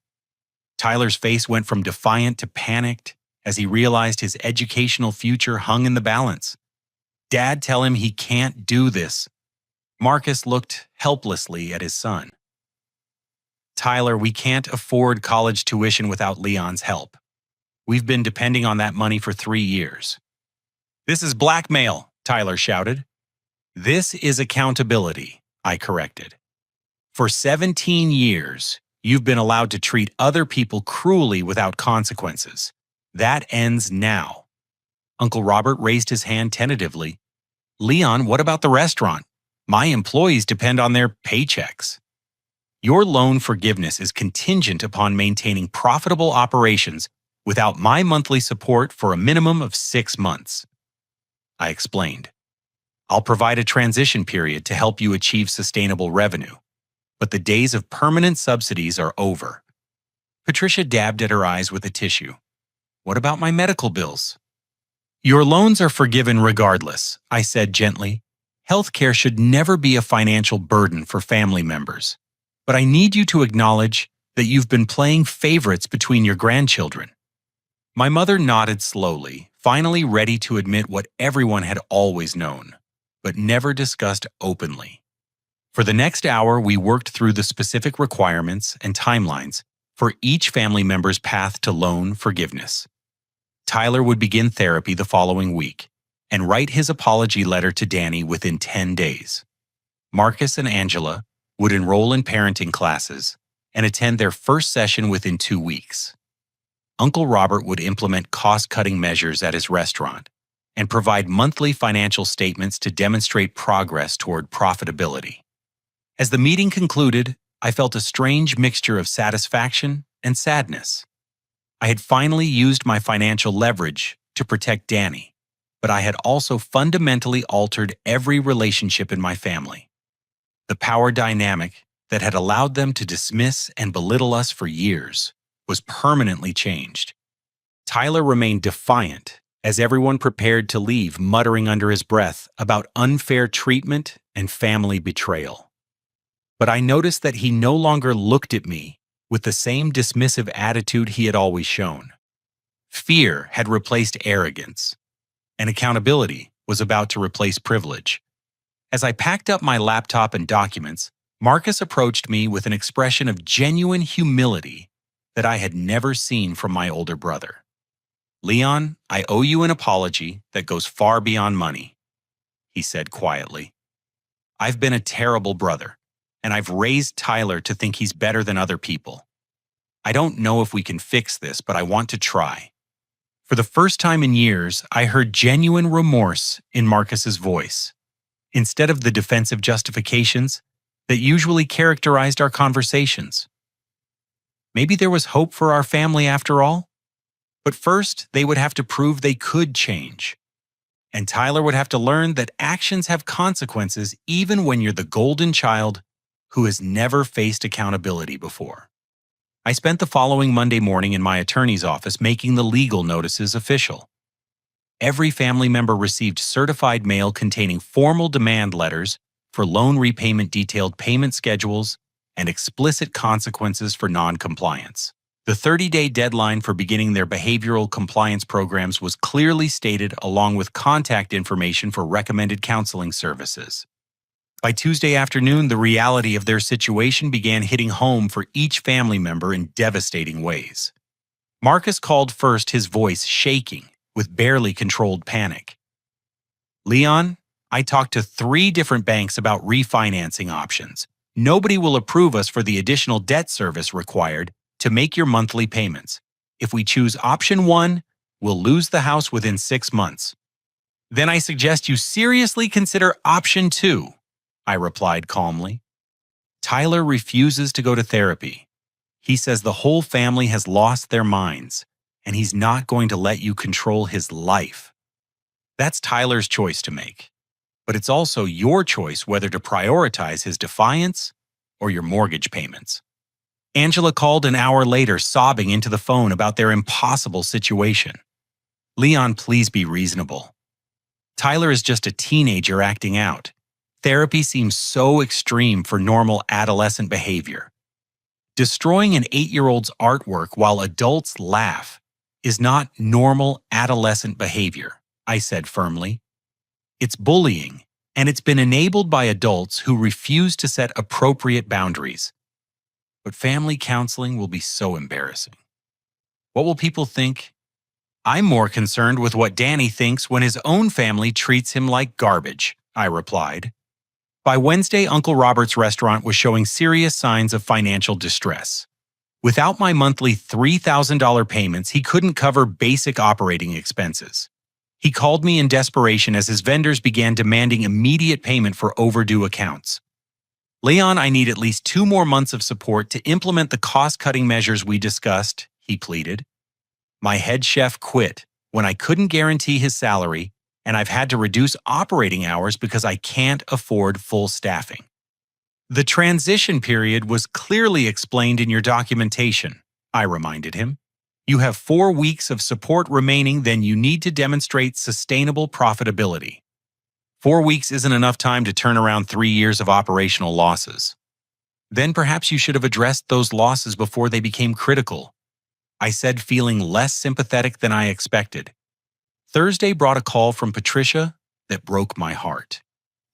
Tyler's face went from defiant to panicked as he realized his educational future hung in the balance. Dad, tell him he can't do this. Marcus looked helplessly at his son. Tyler, we can't afford college tuition without Leon's help. We've been depending on that money for 3 years. This is blackmail, Tyler shouted. This is accountability, I corrected. For 17 years, you've been allowed to treat other people cruelly without consequences. That ends now. Uncle Robert raised his hand tentatively. Leon, what about the restaurant? My employees depend on their paychecks. Your loan forgiveness is contingent upon maintaining profitable operations without my monthly support for a minimum of 6 months. I explained. I'll provide a transition period to help you achieve sustainable revenue, but the days of permanent subsidies are over. Patricia dabbed at her eyes with a tissue. What about my medical bills? Your loans are forgiven regardless, I said gently. Healthcare should never be a financial burden for family members. But I need you to acknowledge that you've been playing favorites between your grandchildren. My mother nodded slowly, finally ready to admit what everyone had always known, but never discussed openly. For the next hour, we worked through the specific requirements and timelines for each family member's path to loan forgiveness. Tyler would begin therapy the following week and write his apology letter to Danny within 10 days. Marcus and Angela would enroll in parenting classes and attend their first session within 2 weeks. Uncle Robert would implement cost-cutting measures at his restaurant and provide monthly financial statements to demonstrate progress toward profitability. As the meeting concluded, I felt a strange mixture of satisfaction and sadness. I had finally used my financial leverage to protect Danny, but I had also fundamentally altered every relationship in my family. The power dynamic that had allowed them to dismiss and belittle us for years was permanently changed. Tyler remained defiant as everyone prepared to leave, muttering under his breath about unfair treatment and family betrayal. But I noticed that he no longer looked at me with the same dismissive attitude he had always shown. Fear had replaced arrogance, and accountability was about to replace privilege. As I packed up my laptop and documents, Marcus approached me with an expression of genuine humility that I had never seen from my older brother. Leon, I owe you an apology that goes far beyond money, he said quietly. I've been a terrible brother, and I've raised Tyler to think he's better than other people. I don't know if we can fix this, but I want to try. For the first time in years, I heard genuine remorse in Marcus's voice, instead of the defensive justifications that usually characterized our conversations. Maybe there was hope for our family after all? But first, they would have to prove they could change. And Tyler would have to learn that actions have consequences even when you're the golden child who has never faced accountability before. I spent the following Monday morning in my attorney's office making the legal notices official. Every family member received certified mail containing formal demand letters for loan repayment, detailed payment schedules, and explicit consequences for non-compliance. The 30-day deadline for beginning their behavioral compliance programs was clearly stated, along with contact information for recommended counseling services. By Tuesday afternoon, the reality of their situation began hitting home for each family member in devastating ways. Marcus called first, his voice shaking with barely controlled panic. Leon, I talked to 3 different banks about refinancing options. Nobody will approve us for the additional debt service required to make your monthly payments. If we choose option 1, we'll lose the house within 6 months. Then I suggest you seriously consider option 2, I replied calmly. Tyler refuses to go to therapy. He says the whole family has lost their minds, and he's not going to let you control his life. That's Tyler's choice to make. But it's also your choice whether to prioritize his defiance or your mortgage payments. Angela called an hour later, sobbing into the phone about their impossible situation. Leon, please be reasonable. Tyler is just a teenager acting out. Therapy seems so extreme for normal adolescent behavior. Destroying an 8-year-old's artwork while adults laugh is not normal adolescent behavior, I said firmly. It's bullying, and it's been enabled by adults who refuse to set appropriate boundaries. But family counseling will be so embarrassing. What will people think? I'm more concerned with what Danny thinks when his own family treats him like garbage, I replied. By Wednesday, Uncle Robert's restaurant was showing serious signs of financial distress. Without my monthly $3,000 payments, he couldn't cover basic operating expenses. He called me in desperation as his vendors began demanding immediate payment for overdue accounts. Leon, I need at least 2 more months of support to implement the cost-cutting measures we discussed, he pleaded. My head chef quit when I couldn't guarantee his salary, and I've had to reduce operating hours because I can't afford full staffing. The transition period was clearly explained in your documentation, I reminded him. You have 4 weeks of support remaining, then you need to demonstrate sustainable profitability. 4 weeks isn't enough time to turn around 3 years of operational losses. Then perhaps you should have addressed those losses before they became critical, I said, feeling less sympathetic than I expected. Thursday brought a call from Patricia that broke my heart.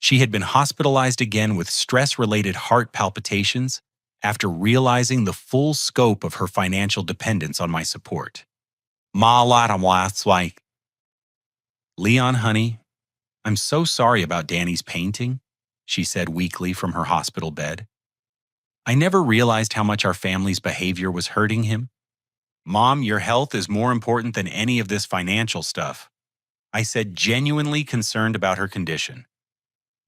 She had been hospitalized again with stress-related heart palpitations after realizing the full scope of her financial dependence on my support. Leon, honey, I'm so sorry about Danny's painting, she said weakly from her hospital bed. I never realized how much our family's behavior was hurting him. Mom, your health is more important than any of this financial stuff, I said, genuinely concerned about her condition.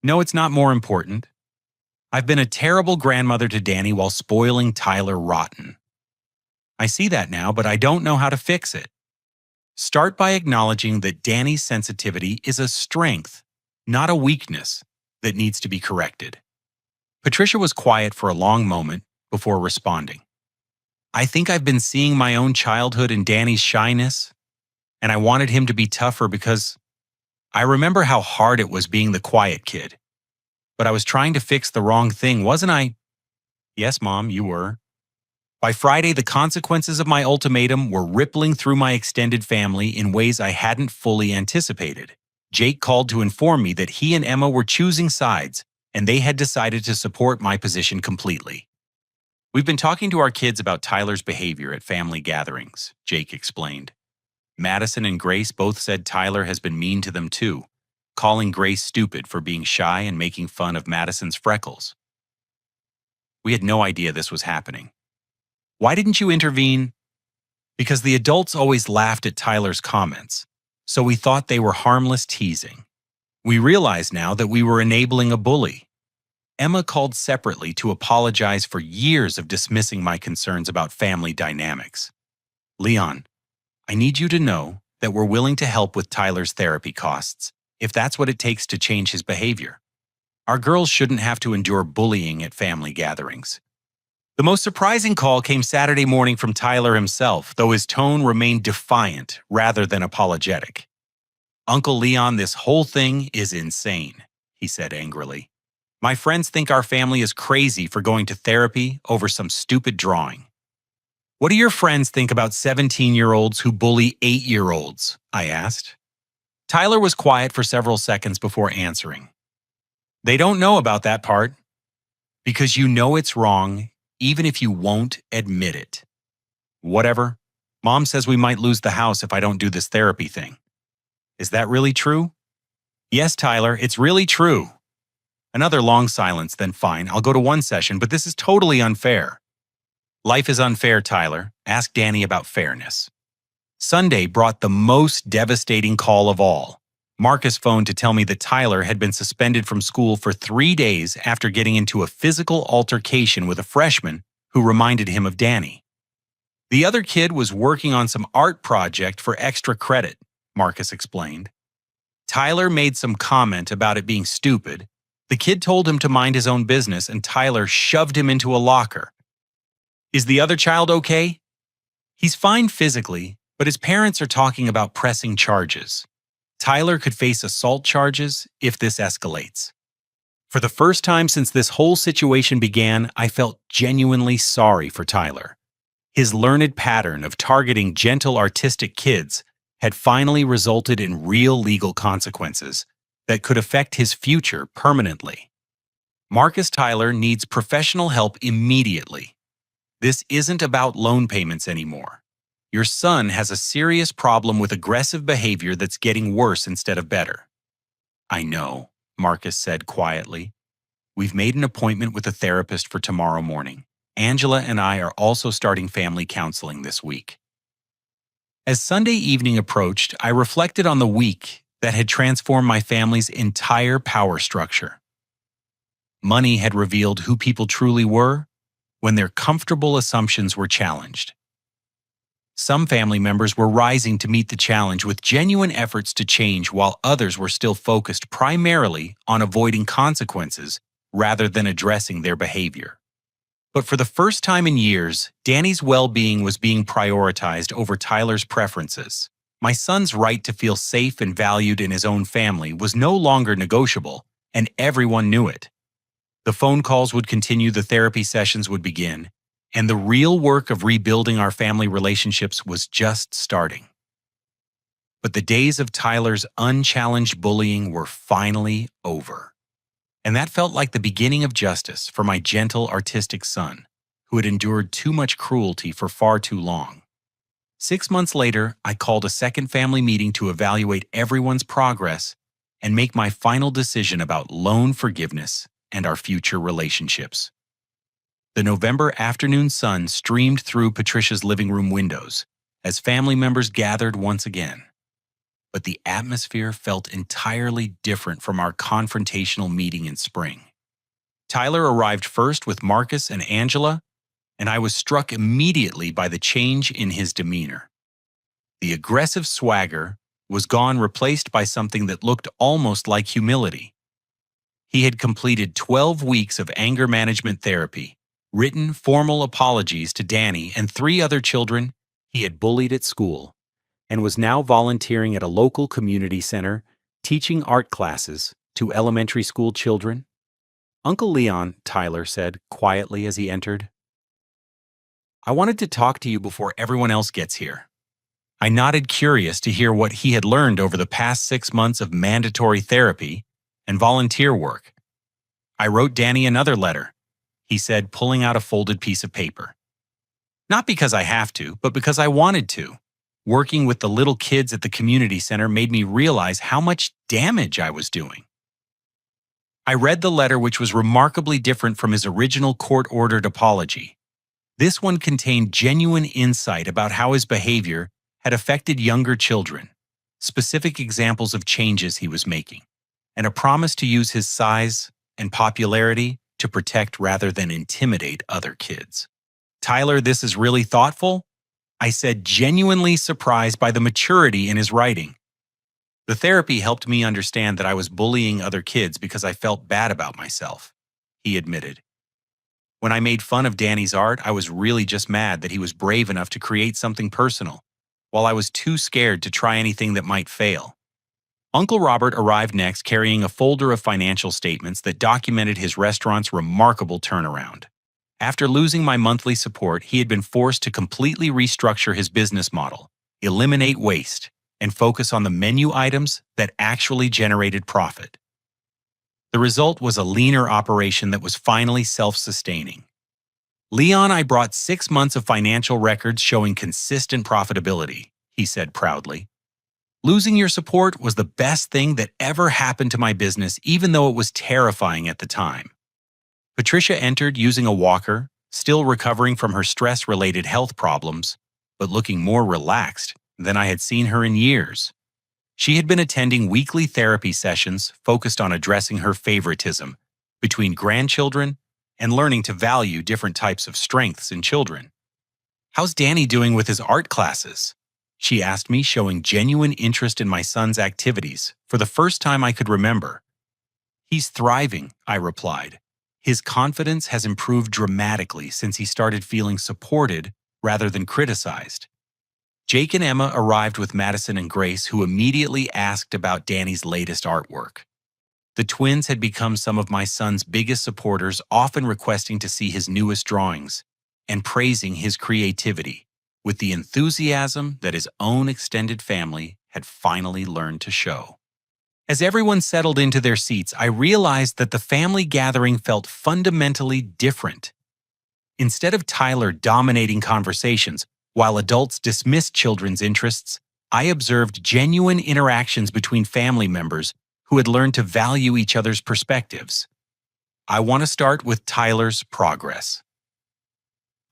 No, it's not more important. I've been a terrible grandmother to Danny while spoiling Tyler rotten. I see that now, but I don't know how to fix it. Start by acknowledging that Danny's sensitivity is a strength, not a weakness, that needs to be corrected. Patricia was quiet for a long moment before responding. I think I've been seeing my own childhood in Danny's shyness, and I wanted him to be tougher because I remember how hard it was being the quiet kid. But I was trying to fix the wrong thing, wasn't I? Yes, Mom, you were. By Friday, the consequences of my ultimatum were rippling through my extended family in ways I hadn't fully anticipated. Jake called to inform me that he and Emma were choosing sides, and they had decided to support my position completely. We've been talking to our kids about Tyler's behavior at family gatherings, Jake explained. Madison and Grace both said Tyler has been mean to them too, calling Grace stupid for being shy and making fun of Madison's freckles. We had no idea this was happening. Why didn't you intervene? Because the adults always laughed at Tyler's comments, so we thought they were harmless teasing. We realize now that we were enabling a bully. Emma called separately to apologize for years of dismissing my concerns about family dynamics. Leon, I need you to know that we're willing to help with Tyler's therapy costs, if that's what it takes to change his behavior. Our girls shouldn't have to endure bullying at family gatherings. The most surprising call came Saturday morning from Tyler himself, though his tone remained defiant rather than apologetic. Uncle Leon, this whole thing is insane, he said angrily. My friends think our family is crazy for going to therapy over some stupid drawing. What do your friends think about 17-year-olds who bully 8-year-olds? I asked. Tyler was quiet for several seconds before answering. They don't know about that part. Because you know it's wrong, even if you won't admit it. Whatever. Mom says we might lose the house if I don't do this therapy thing. Is that really true? Yes, Tyler, it's really true. Another long silence, then fine, I'll go to 1 session, but this is totally unfair. Life is unfair, Tyler. Ask Danny about fairness. Sunday brought the most devastating call of all. Marcus phoned to tell me that Tyler had been suspended from school for 3 days after getting into a physical altercation with a freshman who reminded him of Danny. The other kid was working on some art project for extra credit, Marcus explained. Tyler made some comment about it being stupid. The kid told him to mind his own business, and Tyler shoved him into a locker. Is the other child okay? He's fine physically, but his parents are talking about pressing charges. Tyler could face assault charges if this escalates. For the first time since this whole situation began, I felt genuinely sorry for Tyler. His learned pattern of targeting gentle artistic kids had finally resulted in real legal consequences that could affect his future permanently. Marcus Tyler needs professional help immediately. This isn't about loan payments anymore. Your son has a serious problem with aggressive behavior that's getting worse instead of better. I know, Marcus said quietly. We've made an appointment with a therapist for tomorrow morning. Angela and I are also starting family counseling this week. As Sunday evening approached, I reflected on the week that had transformed my family's entire power structure. Money had revealed who people truly were when their comfortable assumptions were challenged. Some family members were rising to meet the challenge with genuine efforts to change, while others were still focused primarily on avoiding consequences rather than addressing their behavior. But for the first time in years, Danny's well-being was being prioritized over Tyler's preferences. My son's right to feel safe and valued in his own family was no longer negotiable, and everyone knew it. The phone calls would continue, the therapy sessions would begin, and the real work of rebuilding our family relationships was just starting. But the days of Tyler's unchallenged bullying were finally over. And that felt like the beginning of justice for my gentle, artistic son, who had endured too much cruelty for far too long. 6 months later, I called a second family meeting to evaluate everyone's progress and make my final decision about loan forgiveness and our future relationships. The November afternoon sun streamed through Patricia's living room windows as family members gathered once again. But the atmosphere felt entirely different from our confrontational meeting in spring. Tyler arrived first with Marcus and Angela, and I was struck immediately by the change in his demeanor. The aggressive swagger was gone, replaced by something that looked almost like humility. He had completed 12 weeks of anger management therapy, written formal apologies to Danny and 3 other children he had bullied at school, and was now volunteering at a local community center, teaching art classes to elementary school children. Uncle Leon, Tyler said quietly as he entered. I wanted to talk to you before everyone else gets here. I nodded, curious to hear what he had learned over the past 6 months of mandatory therapy and volunteer work. I wrote Danny another letter, he said, pulling out a folded piece of paper. Not because I have to, but because I wanted to. Working with the little kids at the community center made me realize how much damage I was doing. I read the letter, which was remarkably different from his original court-ordered apology. This one contained genuine insight about how his behavior had affected younger children, specific examples of changes he was making, and a promise to use his size and popularity to protect rather than intimidate other kids. Tyler, this is really thoughtful, I said, genuinely surprised by the maturity in his writing. The therapy helped me understand that I was bullying other kids because I felt bad about myself, he admitted. When I made fun of Danny's art, I was really just mad that he was brave enough to create something personal, while I was too scared to try anything that might fail. Uncle Robert arrived next, carrying a folder of financial statements that documented his restaurant's remarkable turnaround. After losing my monthly support, he had been forced to completely restructure his business model, eliminate waste, and focus on the menu items that actually generated profit. The result was a leaner operation that was finally self-sustaining. Leon, I brought 6 months of financial records showing consistent profitability, he said proudly. Losing your support was the best thing that ever happened to my business, even though it was terrifying at the time. Patricia entered using a walker, still recovering from her stress-related health problems, but looking more relaxed than I had seen her in years. She had been attending weekly therapy sessions focused on addressing her favoritism between grandchildren and learning to value different types of strengths in children. How's Danny doing with his art classes? she asked me, showing genuine interest in my son's activities for the first time I could remember. He's thriving, I replied. His confidence has improved dramatically since he started feeling supported rather than criticized. Jake and Emma arrived with Madison and Grace, who immediately asked about Danny's latest artwork. The twins had become some of my son's biggest supporters, often requesting to see his newest drawings and praising his creativity with the enthusiasm that his own extended family had finally learned to show. As everyone settled into their seats, I realized that the family gathering felt fundamentally different. Instead of Tyler dominating conversations while adults dismissed children's interests, I observed genuine interactions between family members who had learned to value each other's perspectives. I want to start with Tyler's progress.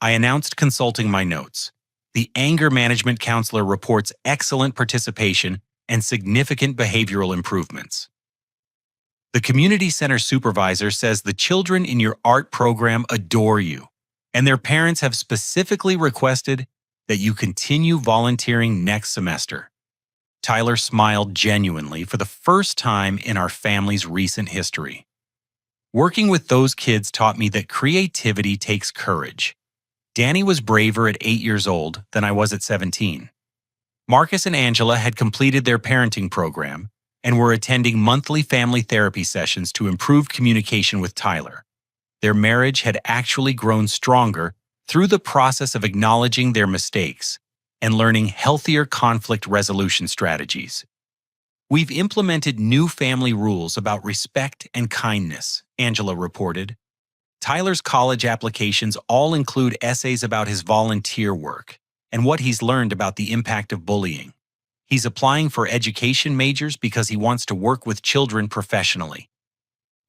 I announced consulting my notes. The anger management counselor reports excellent participation and significant behavioral improvements. The community center supervisor says the children in your art program adore you, and their parents have specifically requested that you continue volunteering next semester. Tyler smiled genuinely for the first time in our family's recent history. Working with those kids taught me that creativity takes courage. Danny was braver at 8 years old than I was at 17. Marcus and Angela had completed their parenting program and were attending monthly family therapy sessions to improve communication with Tyler. Their marriage had actually grown stronger through the process of acknowledging their mistakes and learning healthier conflict resolution strategies. We've implemented new family rules about respect and kindness, Angela reported. Tyler's college applications all include essays about his volunteer work and what he's learned about the impact of bullying. He's applying for education majors because he wants to work with children professionally.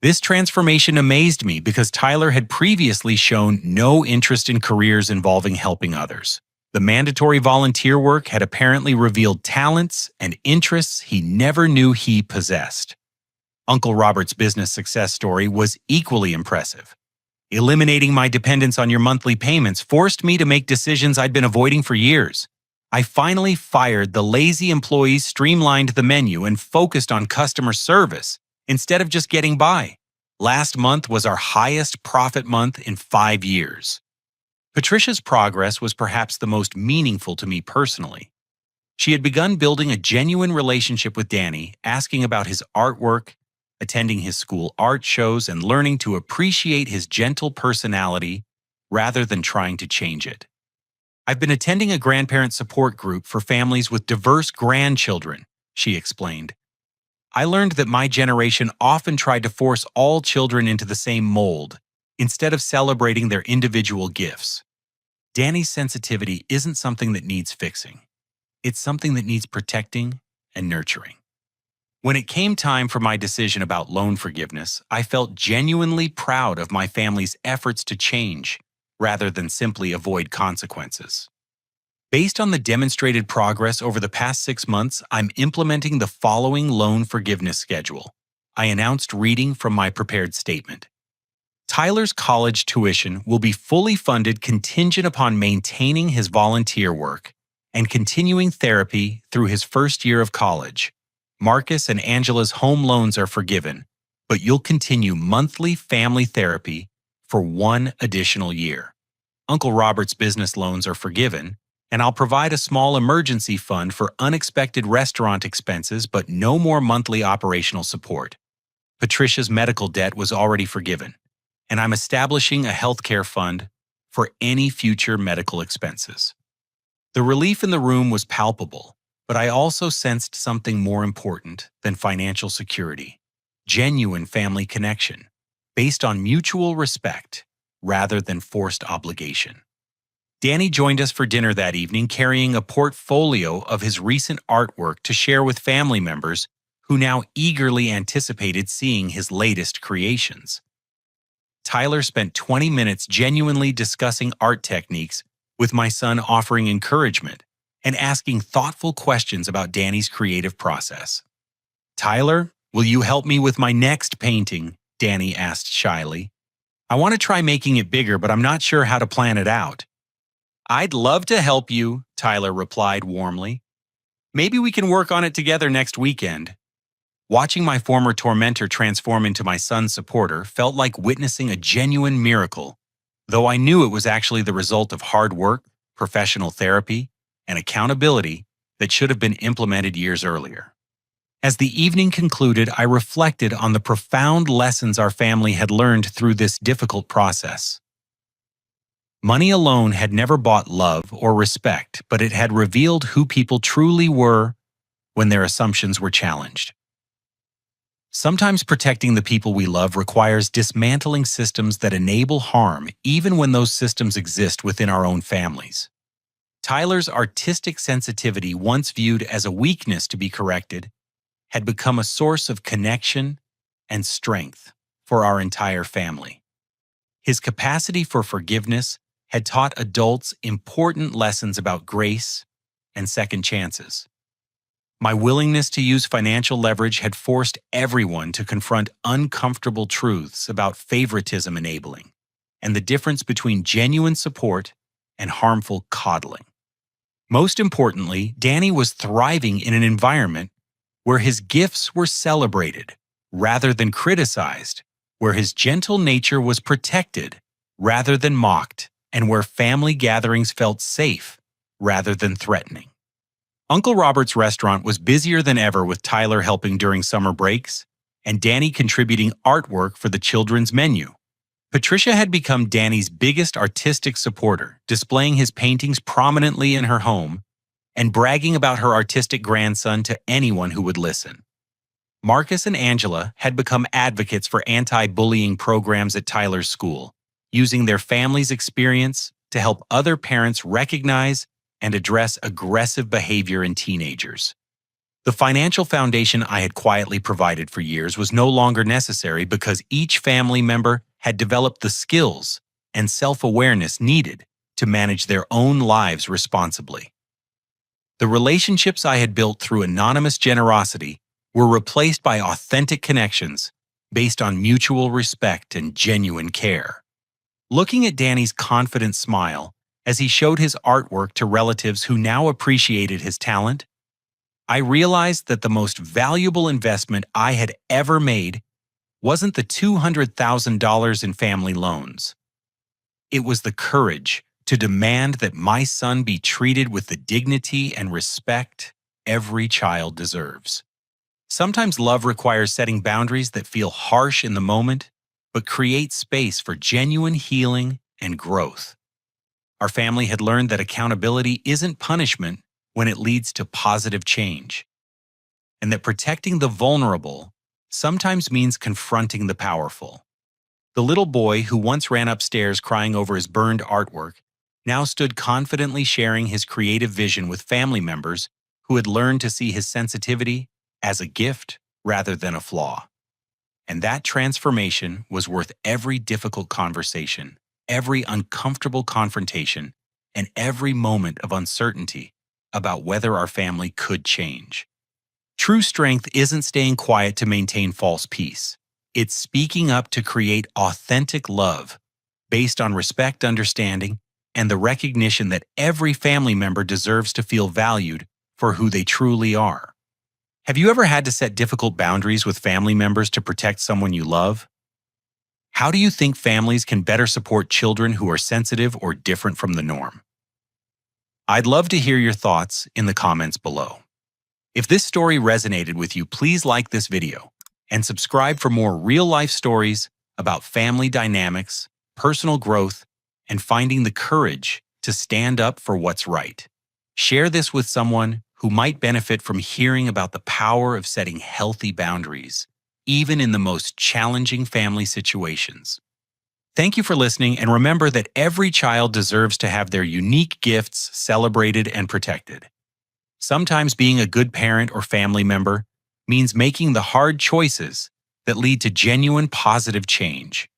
This transformation amazed me because Tyler had previously shown no interest in careers involving helping others. The mandatory volunteer work had apparently revealed talents and interests he never knew he possessed. Uncle Robert's business success story was equally impressive. Eliminating my dependence on your monthly payments forced me to make decisions I'd been avoiding for years. I finally fired the lazy employees, streamlined the menu, and focused on customer service instead of just getting by. Last month was our highest profit month in 5 years. Patricia's progress was perhaps the most meaningful to me personally. She had begun building a genuine relationship with Danny, asking about his artwork, attending his school art shows, and learning to appreciate his gentle personality rather than trying to change it. I've been attending a grandparent support group for families with diverse grandchildren, she explained. I learned that my generation often tried to force all children into the same mold, instead of celebrating their individual gifts. Danny's sensitivity isn't something that needs fixing. It's something that needs protecting and nurturing. When it came time for my decision about loan forgiveness, I felt genuinely proud of my family's efforts to change, rather than simply avoid consequences. Based on the demonstrated progress over the past 6 months, I'm implementing the following loan forgiveness schedule. I announced reading from my prepared statement. Tyler's college tuition will be fully funded contingent upon maintaining his volunteer work and continuing therapy through his first year of college. Marcus and Angela's home loans are forgiven, but you'll continue monthly family therapy for 1 additional year. Uncle Robert's business loans are forgiven, and I'll provide a small emergency fund for unexpected restaurant expenses, but no more monthly operational support. Patricia's medical debt was already forgiven, and I'm establishing a healthcare fund for any future medical expenses. The relief in the room was palpable, but I also sensed something more important than financial security: genuine family connection, based on mutual respect rather than forced obligation. Danny joined us for dinner that evening, carrying a portfolio of his recent artwork to share with family members who now eagerly anticipated seeing his latest creations. Tyler spent 20 minutes genuinely discussing art techniques, with my son offering encouragement and asking thoughtful questions about Danny's creative process. "Tyler, will you help me with my next painting?" Danny asked shyly. "I want to try making it bigger, but I'm not sure how to plan it out." "I'd love to help you," Tyler replied warmly. Maybe we can work on it together next weekend. Watching my former tormentor transform into my son's supporter felt like witnessing a genuine miracle, though I knew it was actually the result of hard work, professional therapy, and accountability that should have been implemented years earlier. As the evening concluded, I reflected on the profound lessons our family had learned through this difficult process. Money alone had never bought love or respect, but it had revealed who people truly were when their assumptions were challenged. Sometimes protecting the people we love requires dismantling systems that enable harm, even when those systems exist within our own families. Tyler's artistic sensitivity, once viewed as a weakness to be corrected, had become a source of connection and strength for our entire family. His capacity for forgiveness had taught adults important lessons about grace and second chances. My willingness to use financial leverage had forced everyone to confront uncomfortable truths about favoritism enabling and the difference between genuine support and harmful coddling. Most importantly, Danny was thriving in an environment where his gifts were celebrated rather than criticized, where his gentle nature was protected rather than mocked, and where family gatherings felt safe rather than threatening. Uncle Robert's restaurant was busier than ever, with Tyler helping during summer breaks and Danny contributing artwork for the children's menu. Patricia had become Danny's biggest artistic supporter, displaying his paintings prominently in her home and bragging about her artistic grandson to anyone who would listen. Marcus and Angela had become advocates for anti-bullying programs at Tyler's school, using their family's experience to help other parents recognize and address aggressive behavior in teenagers. The financial foundation I had quietly provided for years was no longer necessary because each family member had developed the skills and self-awareness needed to manage their own lives responsibly. The relationships I had built through anonymous generosity were replaced by authentic connections based on mutual respect and genuine care. Looking at Danny's confident smile as he showed his artwork to relatives who now appreciated his talent, I realized that the most valuable investment I had ever made wasn't the $200,000 in family loans. It was the courage to demand that my son be treated with the dignity and respect every child deserves. Sometimes love requires setting boundaries that feel harsh in the moment, but create space for genuine healing and growth. Our family had learned that accountability isn't punishment when it leads to positive change, and that protecting the vulnerable sometimes means confronting the powerful. The little boy who once ran upstairs crying over his burned artwork now stood confidently sharing his creative vision with family members who had learned to see his sensitivity as a gift rather than a flaw. And that transformation was worth every difficult conversation, every uncomfortable confrontation, and every moment of uncertainty about whether our family could change. True strength isn't staying quiet to maintain false peace. It's speaking up to create authentic love based on respect, understanding, and the recognition that every family member deserves to feel valued for who they truly are. Have you ever had to set difficult boundaries with family members to protect someone you love? How do you think families can better support children who are sensitive or different from the norm? I'd love to hear your thoughts in the comments below. If this story resonated with you, please like this video and subscribe for more real-life stories about family dynamics, personal growth, and finding the courage to stand up for what's right. Share this with someone who might benefit from hearing about the power of setting healthy boundaries, even in the most challenging family situations. Thank you for listening, and remember that every child deserves to have their unique gifts celebrated and protected. Sometimes being a good parent or family member means making the hard choices that lead to genuine positive change.